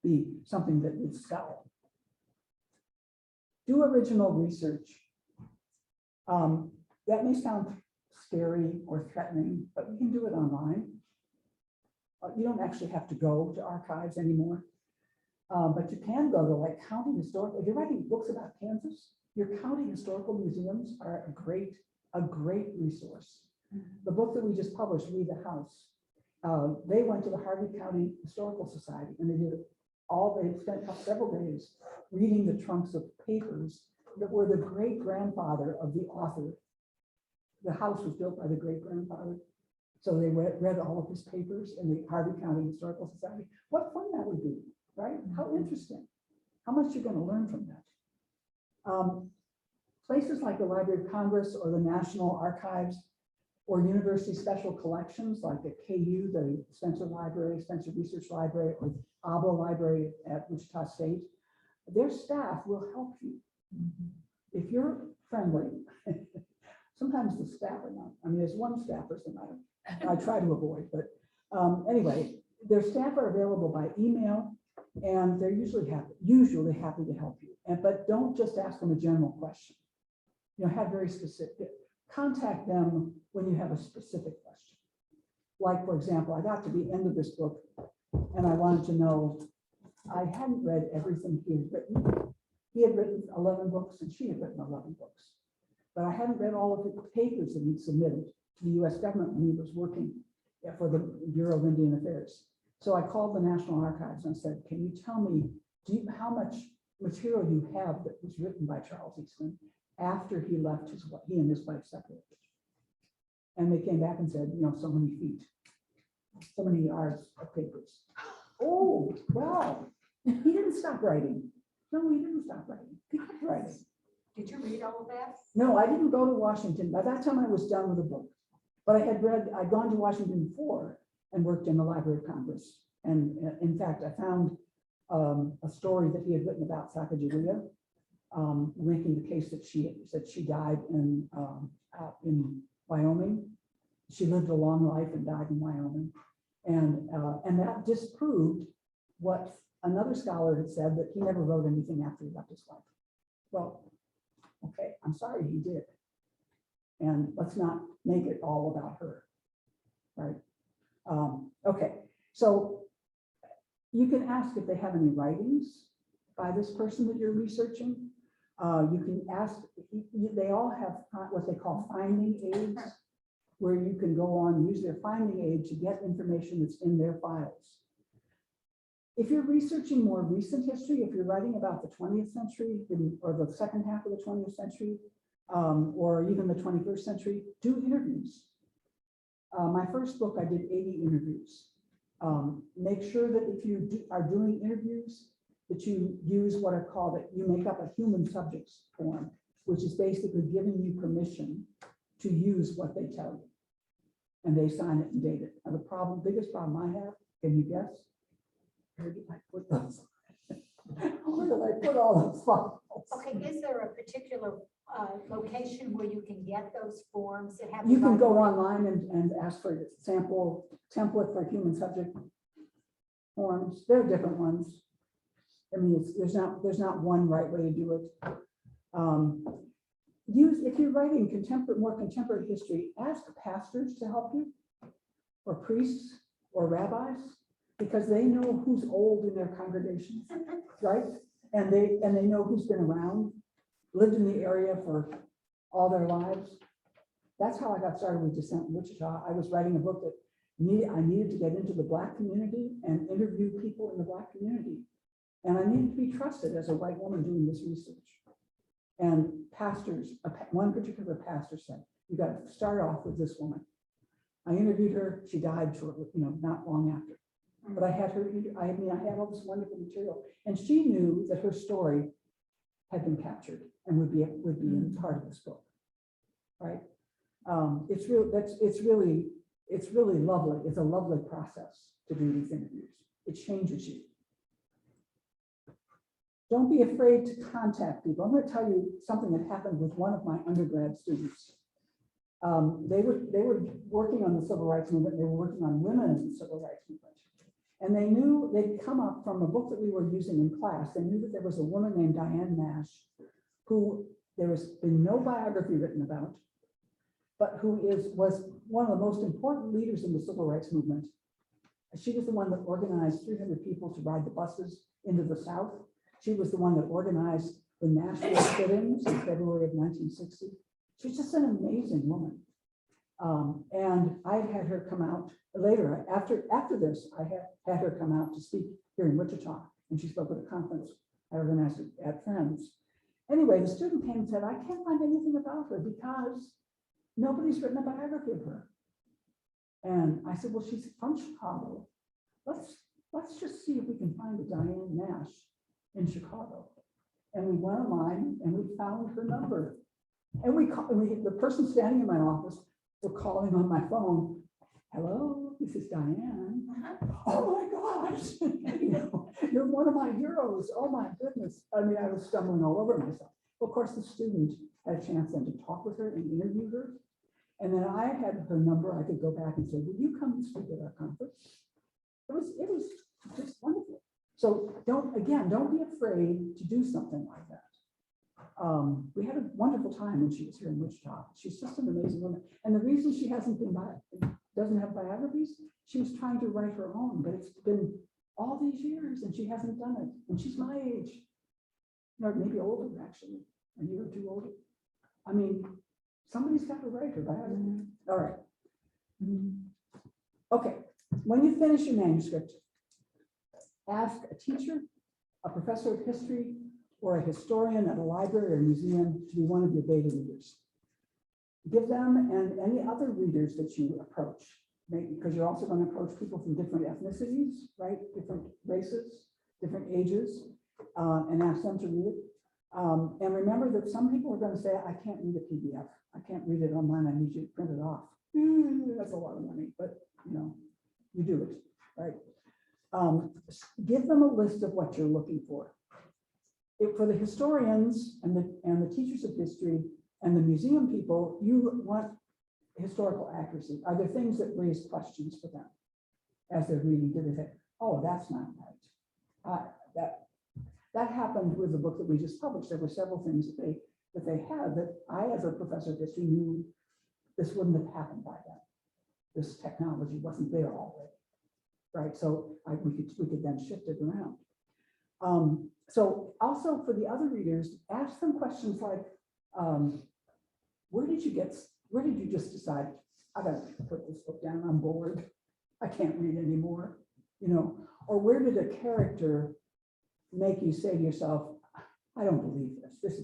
be something that would sell? Do original research. That may sound scary or threatening, but we can do it online. You don't actually have to go to archives anymore. But you can go to like county historical, if you're writing books about Kansas, your county historical museums are a great resource. The book that we just published, Read the House, they went to the Harvey County Historical Society and they spent several days reading the trunks of papers that were the great grandfather of the author. The house was built by the great grandfather. So they read all of his papers in the Harvey County Historical Society. What fun that would be, right? How interesting. How much you're going to learn from that. Places like the Library of Congress or the National Archives or university special collections like at KU, the Spencer Library, Spencer Research Library, or ABLA Library at Wichita State, their staff will help you. If you're friendly, sometimes the staff are not. I mean, there's one staff person I try to avoid, but anyway, their staff are available by email and they're usually happy to help you. But don't just ask them a general question. Have very specific, contact them when you have a specific question. Like, for example, I got to the end of this book and I wanted to know, I hadn't read everything he had written. He had written 11 books and she had written 11 books. But I hadn't read all of the papers that he'd submitted to the US government when he was working for the Bureau of Indian Affairs. So I called the National Archives and I said, can you tell me, how much material you have that was written by Charles Eastman after he left he and his wife separated? And they came back and said, so many feet, so many yards of papers. Oh, well, he didn't stop writing. No, he didn't stop writing. He kept writing. Did you read all of that? No, I didn't go to Washington. By that time I was done with the book. But I'd gone to Washington before and worked in the Library of Congress. And in fact, I found a story that he had written about Sacagawea, making the case that she died in Wyoming. She lived a long life and died in Wyoming. And that disproved what another scholar had said, that he never wrote anything after he left his wife. Well, okay, I'm sorry he did. And let's not make it all about her, right? Okay, so you can ask if they have any writings by this person that you're researching. You can ask, they all have what they call finding aids, where you can go on, use their finding aid to get information that's in their files. If you're researching more recent history, if you're writing about the 20th century or the second half of the 20th century, or even the 21st century, do interviews. My first book, I did 80 interviews. Make sure that if you are doing interviews, that you use what are called, that you make up a human subjects form, which is basically giving you permission to use what they tell you. And they sign it and date it. Now the biggest problem I have, can you guess? Where did I put those? Where did I put all those files? Okay, is there a particular location where you can get those forms that have? You can go online and ask for a sample template for human subject forms. There are different ones. I mean, there's not one right way to do it. If you're writing more contemporary history, ask pastors to help you, or priests or rabbis, because they know who's old in their congregations, right? And they know who's been around, lived in the area for all their lives. That's how I got started with Dissent in Wichita. I was writing a book that I needed to get into the Black community and interview people in the Black community. And I needed to be trusted as a white woman doing this research. And pastors, one particular pastor said, you got to start off with this woman. I interviewed her. She died shortly, not long after. But I had her, I had all this wonderful material. And she knew that her story had been captured and would be in part of this book, right? It's really lovely. It's a lovely process to do these interviews. It changes you. Don't be afraid to contact people. I'm going to tell you something that happened with one of my undergrad students. They were working on the civil rights movement. They were working on women in the civil rights movement. And they knew they'd come up from a book that we were using in class. They knew that there was a woman named Diane Nash, who there has been no biography written about. but who was one of the most important leaders in the civil rights movement. She was the one that organized 300 people to ride the buses into the South. She was the one that organized the Nashville sit-ins in February of 1960. She's just an amazing woman. And I had her come out later, after this, I had her come out to speak here in Wichita, and she spoke at a conference I organized at Friends. Anyway, the student came and said, I can't find anything about her because nobody's written a biography of her. And I said, well, she's from Chicago. Let's just see if we can find a Diane Nash in Chicago. And we went online and we found her number. And the person standing in my office were calling on my phone. Hello, this is Diane. Oh my gosh, you're one of my heroes. Oh my goodness. I mean, I was stumbling all over myself. Well, of course, the student had a chance then to talk with her and interview her. And then I had her number. I could go back and say, will you come and speak at our conference? It was just wonderful. So don't be afraid to do something like that. We had a wonderful time when she was here in Wichita. She's just an amazing woman. And the reason she doesn't have biographies, she was trying to write her own, but it's been all these years and she hasn't done it. And she's my age, or maybe older actually, a year or two older. I mean, somebody's got to write her biography. All right. Okay, when you finish your manuscript, ask a teacher, a professor of history, or a historian at a library or museum to be one of your beta readers. Give them and any other readers that you approach, because you're also going to approach people from different ethnicities, right? Different races, different ages, and ask them to read it. And remember that some people are going to say, I can't read a PDF. I can't read it online. I need you to print it off. That's a lot of money, but you do it, right? Give them a list of what you're looking for. For the historians and the teachers of history and the museum people, you want historical accuracy. Are there things that raise questions for them as they're reading? Do they say, oh, that's not right? That happened with the book that we just published. There were several things that they had that I, as a professor of history, knew this wouldn't have happened by then. This technology wasn't there already, right? So we could then shift it around. So also for the other readers, ask them questions like, where did you just decide, I gotta put this book down, I'm bored, I can't read anymore, or where did a character make you say to yourself, I don't believe this,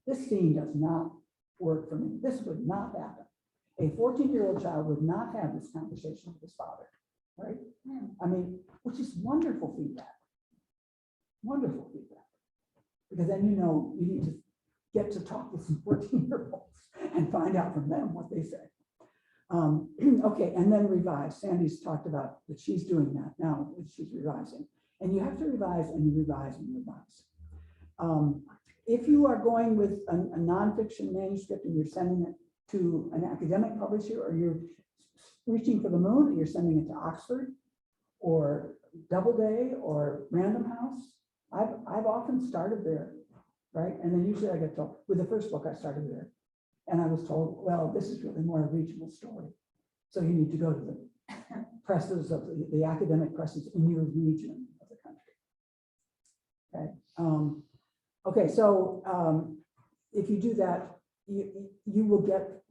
this scene does not work for me, this would not happen. A 14-year-old child would not have this conversation with his father, right? I mean, which is wonderful feedback. Wonderful feedback, because then you need to get to talk with some 14-year-olds and find out from them what they say. Okay, and then revise. Sandy's talked about that she's doing that now. She's revising, and you have to revise and you revise and revise. If you are going with a nonfiction manuscript and you're sending it to an academic publisher, or you're reaching for the moon and you're sending it to Oxford or Doubleday or Random House, I've often started there, right? And then usually I get told, with the first book, I started there. And I was told, well, this is really more a regional story. So you need to go to the presses of the academic presses in your region of the country. Okay. Okay, so if you do that, you will get,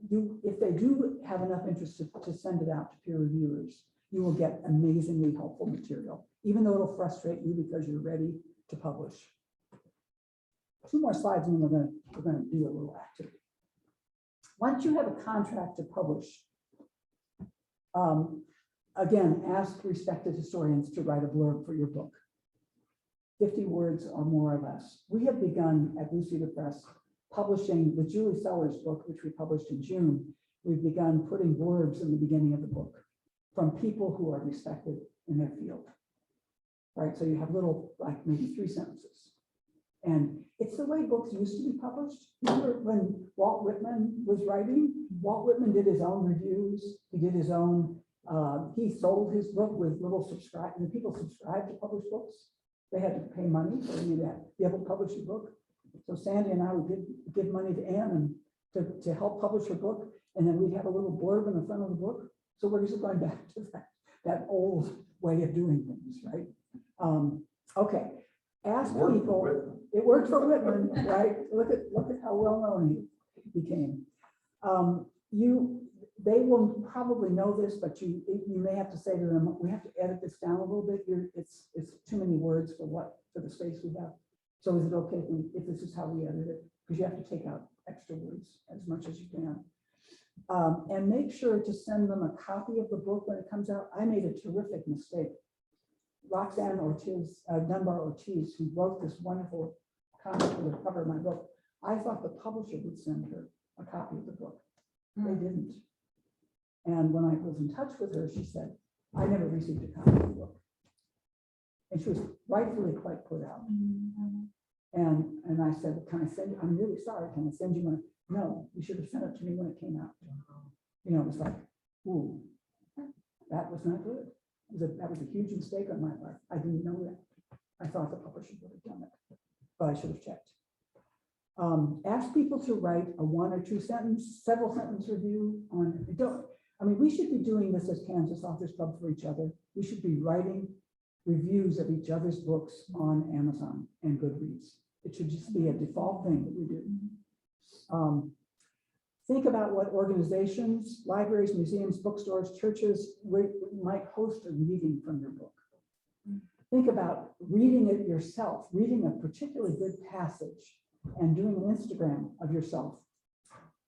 if they do have enough interest to send it out to peer reviewers, you will get amazingly helpful material, even though it'll frustrate you because you're ready to publish. 2 more slides and then we're going to do a little activity. Once you have a contract to publish, again, ask respected historians to write a blurb for your book. 50 words or more or less. We have begun at Wichita Press publishing the Julie Sellers book, which we published in June. We've begun putting blurbs in the beginning of the book from people who are respected in their field. Right, so you have little, like maybe 3 sentences. And it's the way books used to be published. Remember when Walt Whitman was writing? Walt Whitman did his own reviews. He did his own, he sold his book with little subscribe, and people subscribed to publish books. They had to pay money for you to be able to publish a book. So Sandy and I would give money to Anne and to help publish her book. And then we'd have a little blurb in the front of the book. So we're just going back to that old way of doing things, right? Okay, ask people. It worked for Whitman, right? Look at how well known he became. They will probably know this, but you may have to say to them, we have to edit this down a little bit. It's too many words for the space we have. So is it okay if this is how we edit it? Because you have to take out extra words as much as you can. And make sure to send them a copy of the book when it comes out. I made a terrific mistake. Roxanne Dunbar Ortiz, who wrote this wonderful comic for the cover of my book, I thought the publisher would send her a copy of the book. They didn't. And when I was in touch with her, she said, I never received a copy of the book. And she was rightfully quite put out. And I said, can I send you? I'm really sorry. Can I send you one? No, you should have sent it to me when it came out. You know, it was like, ooh, that was not good. That was a huge mistake on my part. I didn't know that. I thought the publisher would have done it, but I should have checked. Ask people to write a 1 or 2 sentence, several sentence review on, we should be doing this as Kansas Authors Club for each other. We should be writing reviews of each other's books on Amazon and Goodreads. It should just be a default thing that we do. Think about what organizations, libraries, museums, bookstores, churches might host a reading from your book. Think about reading it yourself, reading a particularly good passage and doing an Instagram of yourself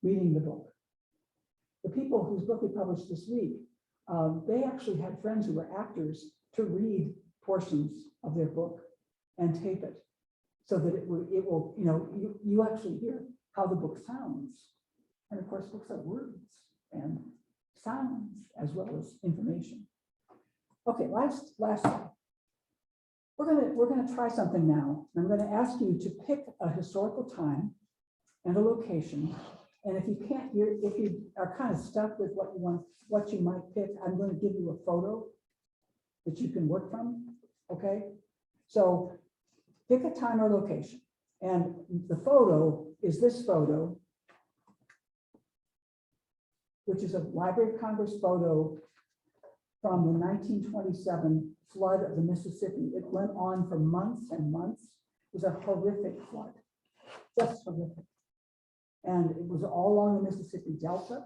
reading the book. The people whose book we published this week, they actually had friends who were actors to read portions of their book and tape it so that it will, you actually hear how the book sounds. And of course, books are words and sounds as well as information. Okay, last slide. We're gonna try something now. I'm gonna ask you to pick a historical time and a location. And if you are kind of stuck with what you might pick, I'm going to give you a photo that you can work from. Okay, so pick a time or location, and the photo is this photo, which is a Library of Congress photo from the 1927 flood of the Mississippi. It went on for months and months. It was a horrific flood, just horrific. And it was all along the Mississippi Delta.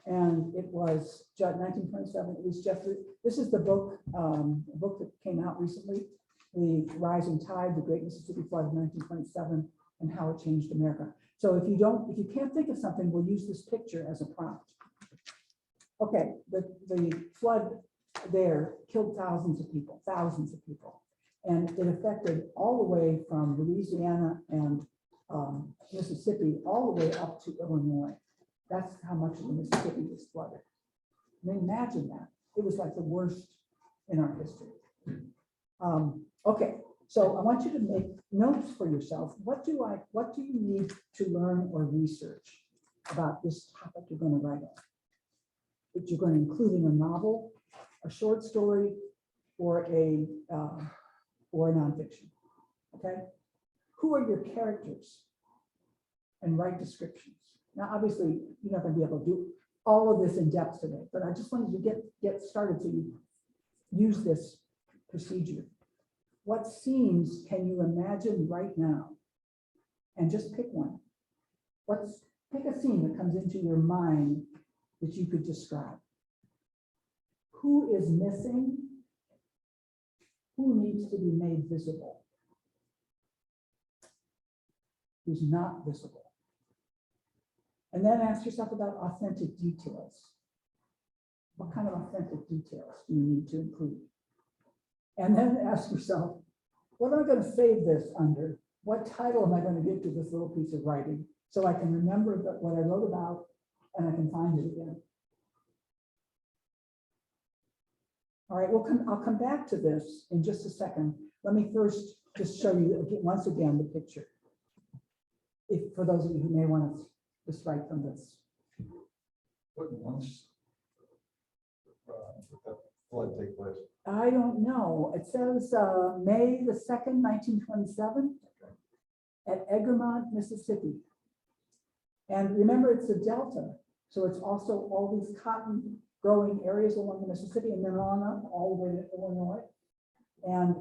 And it was 1927. It was just, this is the book, a book that came out recently, The Rising Tide, the Great Mississippi Flood of 1927, and How It Changed America. So if you can't think of something, we'll use this picture as a prompt. Okay, the flood there killed thousands of people. And it affected all the way from Louisiana and Mississippi, all the way up to Illinois. That's how much of the Mississippi was flooded. I mean, imagine that. It was like the worst in our history. Okay, so I want you to make notes for yourself. What do you need to learn or research about this topic you're going to write on? That you're going to include in a novel, a short story, or a nonfiction. Okay, who are your characters? And write descriptions. Now, obviously, you're not going to be able to do all of this in depth today, but I just wanted to get started so you use this procedure. What scenes can you imagine right now? And just pick one. Pick a scene that comes into your mind that you could describe. Who is missing? Who needs to be made visible? Who's not visible? And then ask yourself about authentic details. What kind of authentic details do you need to include? And then ask yourself, what am I going to save this under? What title am I going to give to this little piece of writing so I can remember what I wrote about and I can find it again? All right, I'll come back to this in just a second. Let me first just show you once again the picture. For those of you who may want to just write from this. What months did that flood take place? I don't know. It says May the 2nd, 1927 at Egremont, Mississippi. And remember, it's the Delta, so it's also all these cotton growing areas along the Mississippi and then on up all the way to Illinois. And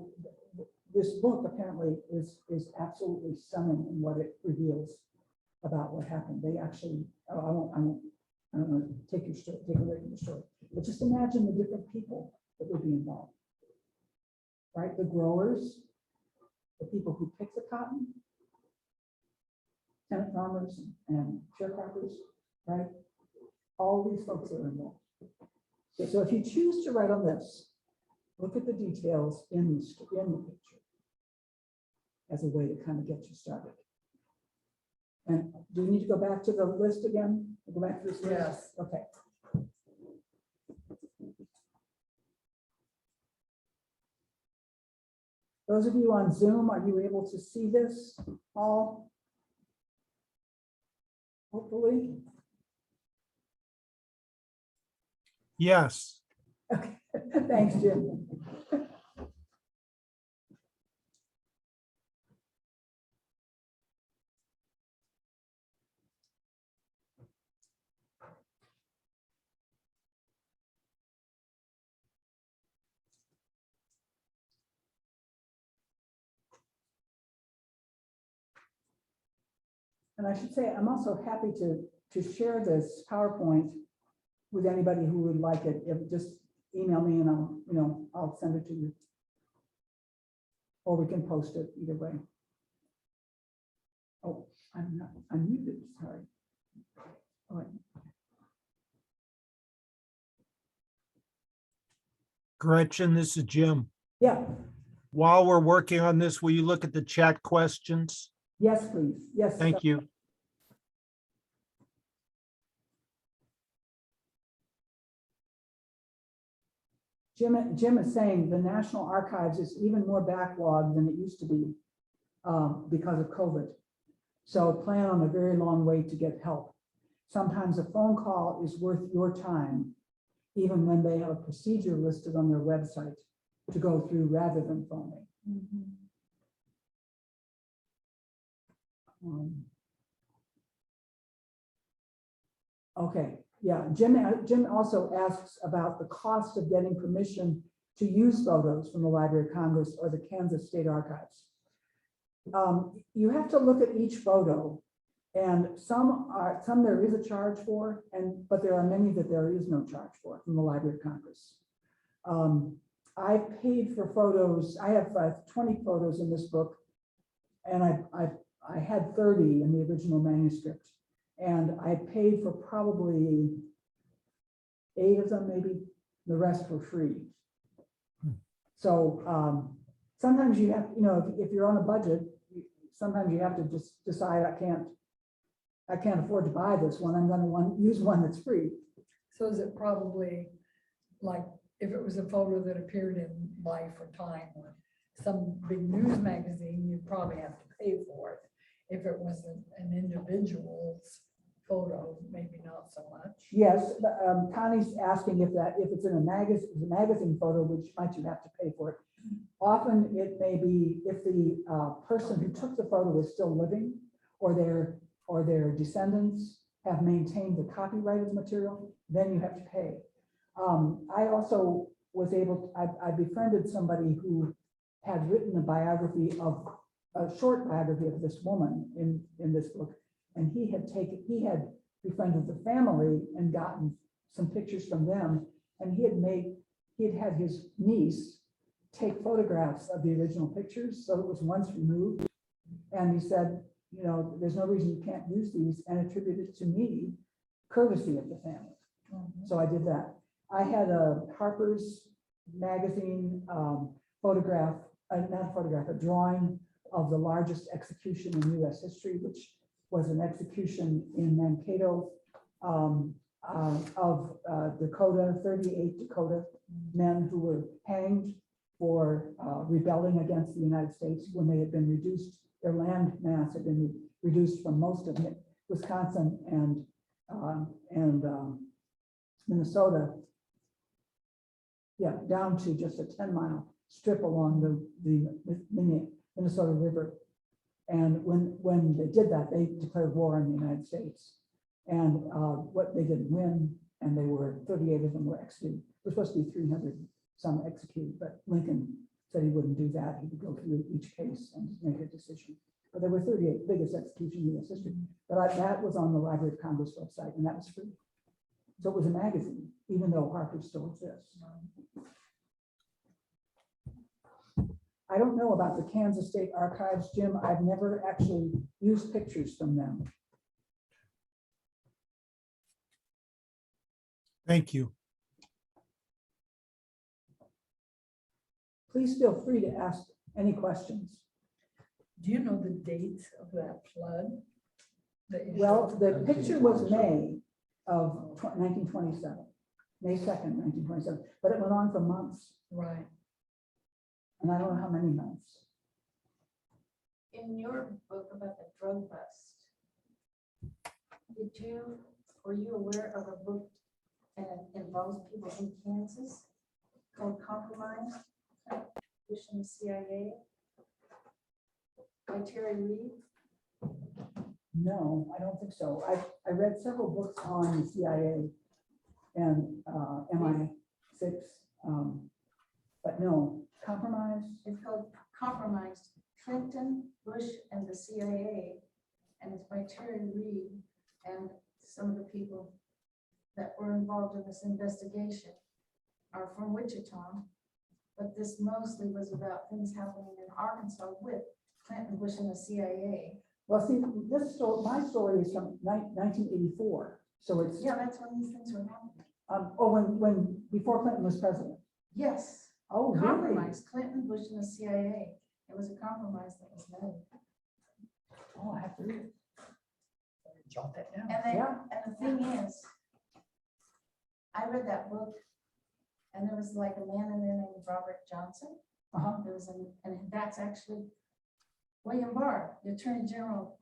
this book apparently is absolutely stunning in what it reveals about what happened. They actually, I don't know, take away from the story, but just imagine the different people that would be involved, right? The growers, the people who pick the cotton, tenant farmers and sharecroppers, right? All these folks are involved. Okay, so if you choose to write on this, look at the details in the picture as a way to kind of get you started. And do we need to go back to the list again? Go back to this list? Yes. Okay. Those of you on Zoom, are you able to see this all? Hopefully. Yes. Okay, thanks, Jim. And I should say, I'm also happy to share this PowerPoint with anybody who would like it. If just email me and I'll send it to you. Or we can post it either way. Oh, I'm muted, sorry. All right. Gretchen, this is Jim. Yeah, While we're working on this, will you look at the chat questions? yes, please. Yes. Thank you. Jim is saying the National Archives is even more backlogged than it used to be because of COVID. So plan on a very long wait to get help. Sometimes a phone call is worth your time, even when they have a procedure listed on their website to go through rather than phoning. Okay, yeah, Jim also asks about the cost of getting permission to use photos from the Library of Congress or the Kansas State Archives. You have to look at each photo, and some there is a charge for, but there are many that there is no charge for from the Library of Congress. I've paid for photos. I have 20 photos in this book, and I had 30 in the original manuscript, and I paid for probably 8 of them, maybe. The rest were free. So sometimes you have, if you're on a budget, sometimes you have to just decide I can't afford to buy this one. I'm going to use one that's free. So is it probably like if it was a photo that appeared in Life or Time or some big news magazine, you'd probably have to pay for it. If it was an individual's photo, maybe not so much. Yes, Connie's asking if it's in a magazine photo, which might you have to pay for it. Often it may be if the person who took the photo is still living, or their descendants have maintained the copyright of the material, then you have to pay. I also was I befriended somebody who had written a short biography of this woman in this book. And he had befriended the family and gotten some pictures from them. And he had had his niece take photographs of the original pictures. So it was once removed. And he said, there's no reason you can't use these, and attributed it to me, courtesy of the family. So I did that. I had a Harper's Magazine a drawing of the largest execution in US history, which was an execution in Mankato of Dakota, 38 Dakota men who were hanged for rebelling against the United States when they had been reduced, their land mass had been reduced from most of Wisconsin and Minnesota, down to just a 10-mile strip along the Minnesota River. And when they did that, they declared war on the United States. And what they didn't win, and they were 38 of them were executed. There were supposed to be 300 some executed, but Lincoln said he wouldn't do that. He would go through each case and make a decision. But there were 38, biggest execution in U.S. history. But that was on the Library of Congress website, and that was free. So it was a magazine, even though Harper still exists. I don't know about the Kansas State Archives, Jim. I've never actually used pictures from them. Thank you. Please feel free to ask any questions. Do you know the date of that flood? that you Well, showed? the picture was May of 1927, May 2nd, 1927, but it went on for months, Right. and I don't know how many months. In your book about the drug bust, were you aware of a book and it involves people in Kansas called Compromise, Wishing the CIA by Terry Reed? No, I don't think so. I read several books on the CIA and MI6, but no, Compromise. It's called Compromise, Clinton, Bush, and the CIA. And it's by Terry Reed and some of the people that were involved in this investigation are from Wichita. But this mostly was about things happening in Arkansas with Clinton, Bush, and the CIA. Well, see, this story, my story is from 1984, so it's Yeah, that's when these things were happening. when before Clinton was president. Yes, Oh, really? compromise, Clinton, Bush, and the CIA. It was a compromise that was made. Oh, I have to read it. Jot that down. And then, Yeah. and the thing is, I read that book, and there was like a man in there named Robert Johnson. Uh-huh. There was and that's actually William Barr, the Attorney General.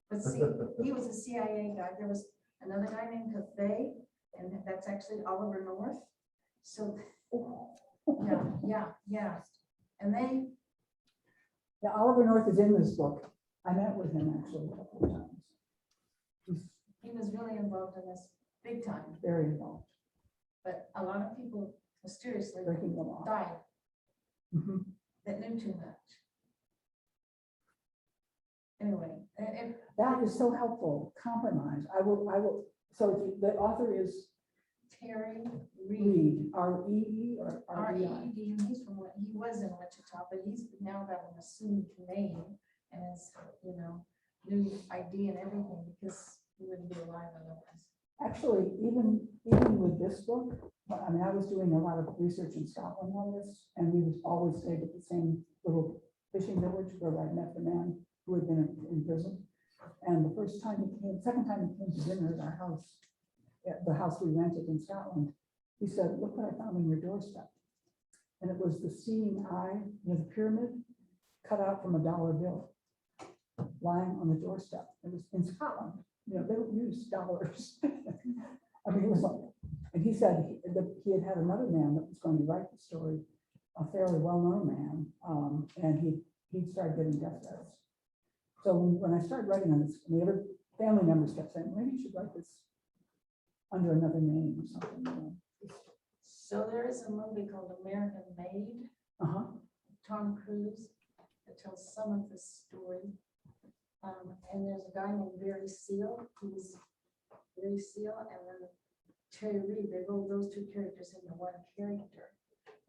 But see, he was a CIA guy. There was another guy named Cathay, and that's actually Oliver North. So, yeah. And they, Yeah, Oliver North is in this book. I met with him actually a couple of times. He's he was really involved in this big time, very involved, but a lot of people mysteriously breaking the law. died Mhm. that knew too much. Anyway, That is so helpful. Compromise. I will. So the author is Terry Reed, Reed, R-E-E or R-E-I? R-E-E-D, and he was in Wichita, but he's now got an assumed name and it's, new ID and everything because he wouldn't be alive otherwise. Actually, even with this book, I mean, I was doing a lot of research in Scotland on this, and we was always stayed at the same little fishing village where I met the man who had been in prison. And the second time he came to dinner at our house, at the house we rented in Scotland, he said, "Look what I found on your doorstep." And it was the seeing eye, the pyramid cut out from a dollar bill lying on the doorstep. It was in Scotland. They don't use dollars. I mean, it was like, and he said he had had another man that was going to write the story, a fairly well-known man, and he'd started getting death threats. So when I started writing on this, the other family members kept saying, maybe you should write this under another name or something. So there is a movie called American Made, Uh-huh. Tom Cruise, that tells some of this story. And there's a guy named Barry Seal, who's Barry Seal, and then Terry Reed. They rolled those two characters into one character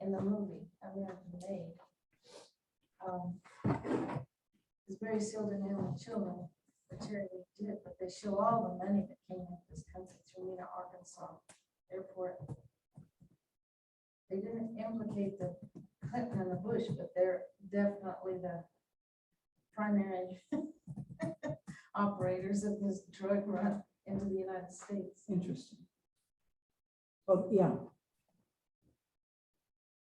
in the movie American Made. Because Barry Seal didn't have any children, but Terry Reed did, but they show all the money that came into this country through Mena, Arkansas airport. They didn't implicate the Clinton and the Bush, but they're definitely the primary operators of this drug run into the United States. Interesting. Oh, yeah.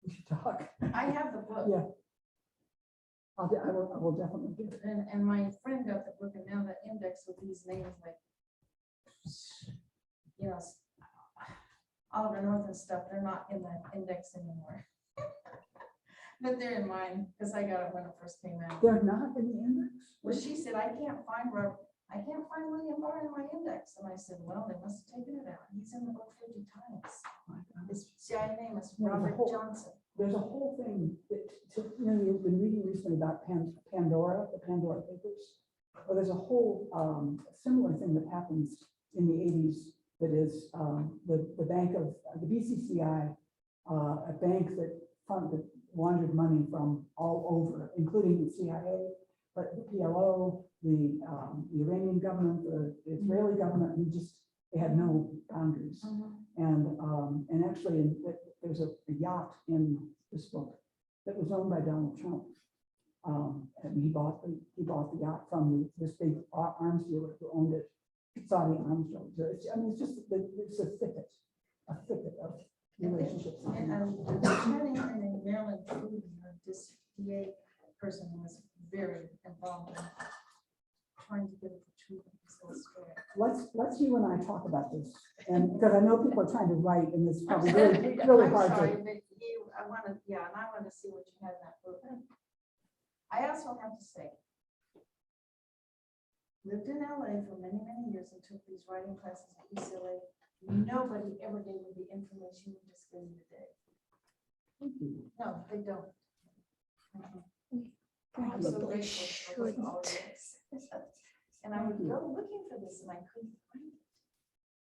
We should talk. I have the book, Yeah. I will definitely get it. and my friend got the book, and now the index with these names like, Oliver North and stuff, they're not in the index anymore. But they're in mine, because I got it when it first came out. They're not in the index? Well, she said, I can't find William Barr in my index. And I said, well, they must have taken it out. He's in the book 50 times. His CIA name is Yeah, the Robert whole- Johnson. There's a whole thing that, you've been reading recently about Pandora, the Pandora Papers. Well, there's a whole similar thing that happens in the 80s that is the bank of the BCCI, a bank that laundered money from all over, including the CIA, but the PLO, the Iranian government, the Israeli government, they had no boundaries. And actually, there's a yacht in this book that was owned by Donald Trump. And he bought the yacht from this big arms dealer who owned it, Saudi arms dealer. It's just, it's a thicket of relationships. And the attorney in Maryland, this DA person was very involved in trying to get it to truth. Let's you and I talk about this, and because I know people are trying to write, and it's I'm probably really hard sorry, to. but I want to, and I want to see what you had in that book. I also have to say, lived in LA for many, many years and took these writing classes at UCLA. Nobody ever gave me the information you just gave me today. No, they don't. I'm so grateful for all of this. And I would go looking for this and I couldn't find it.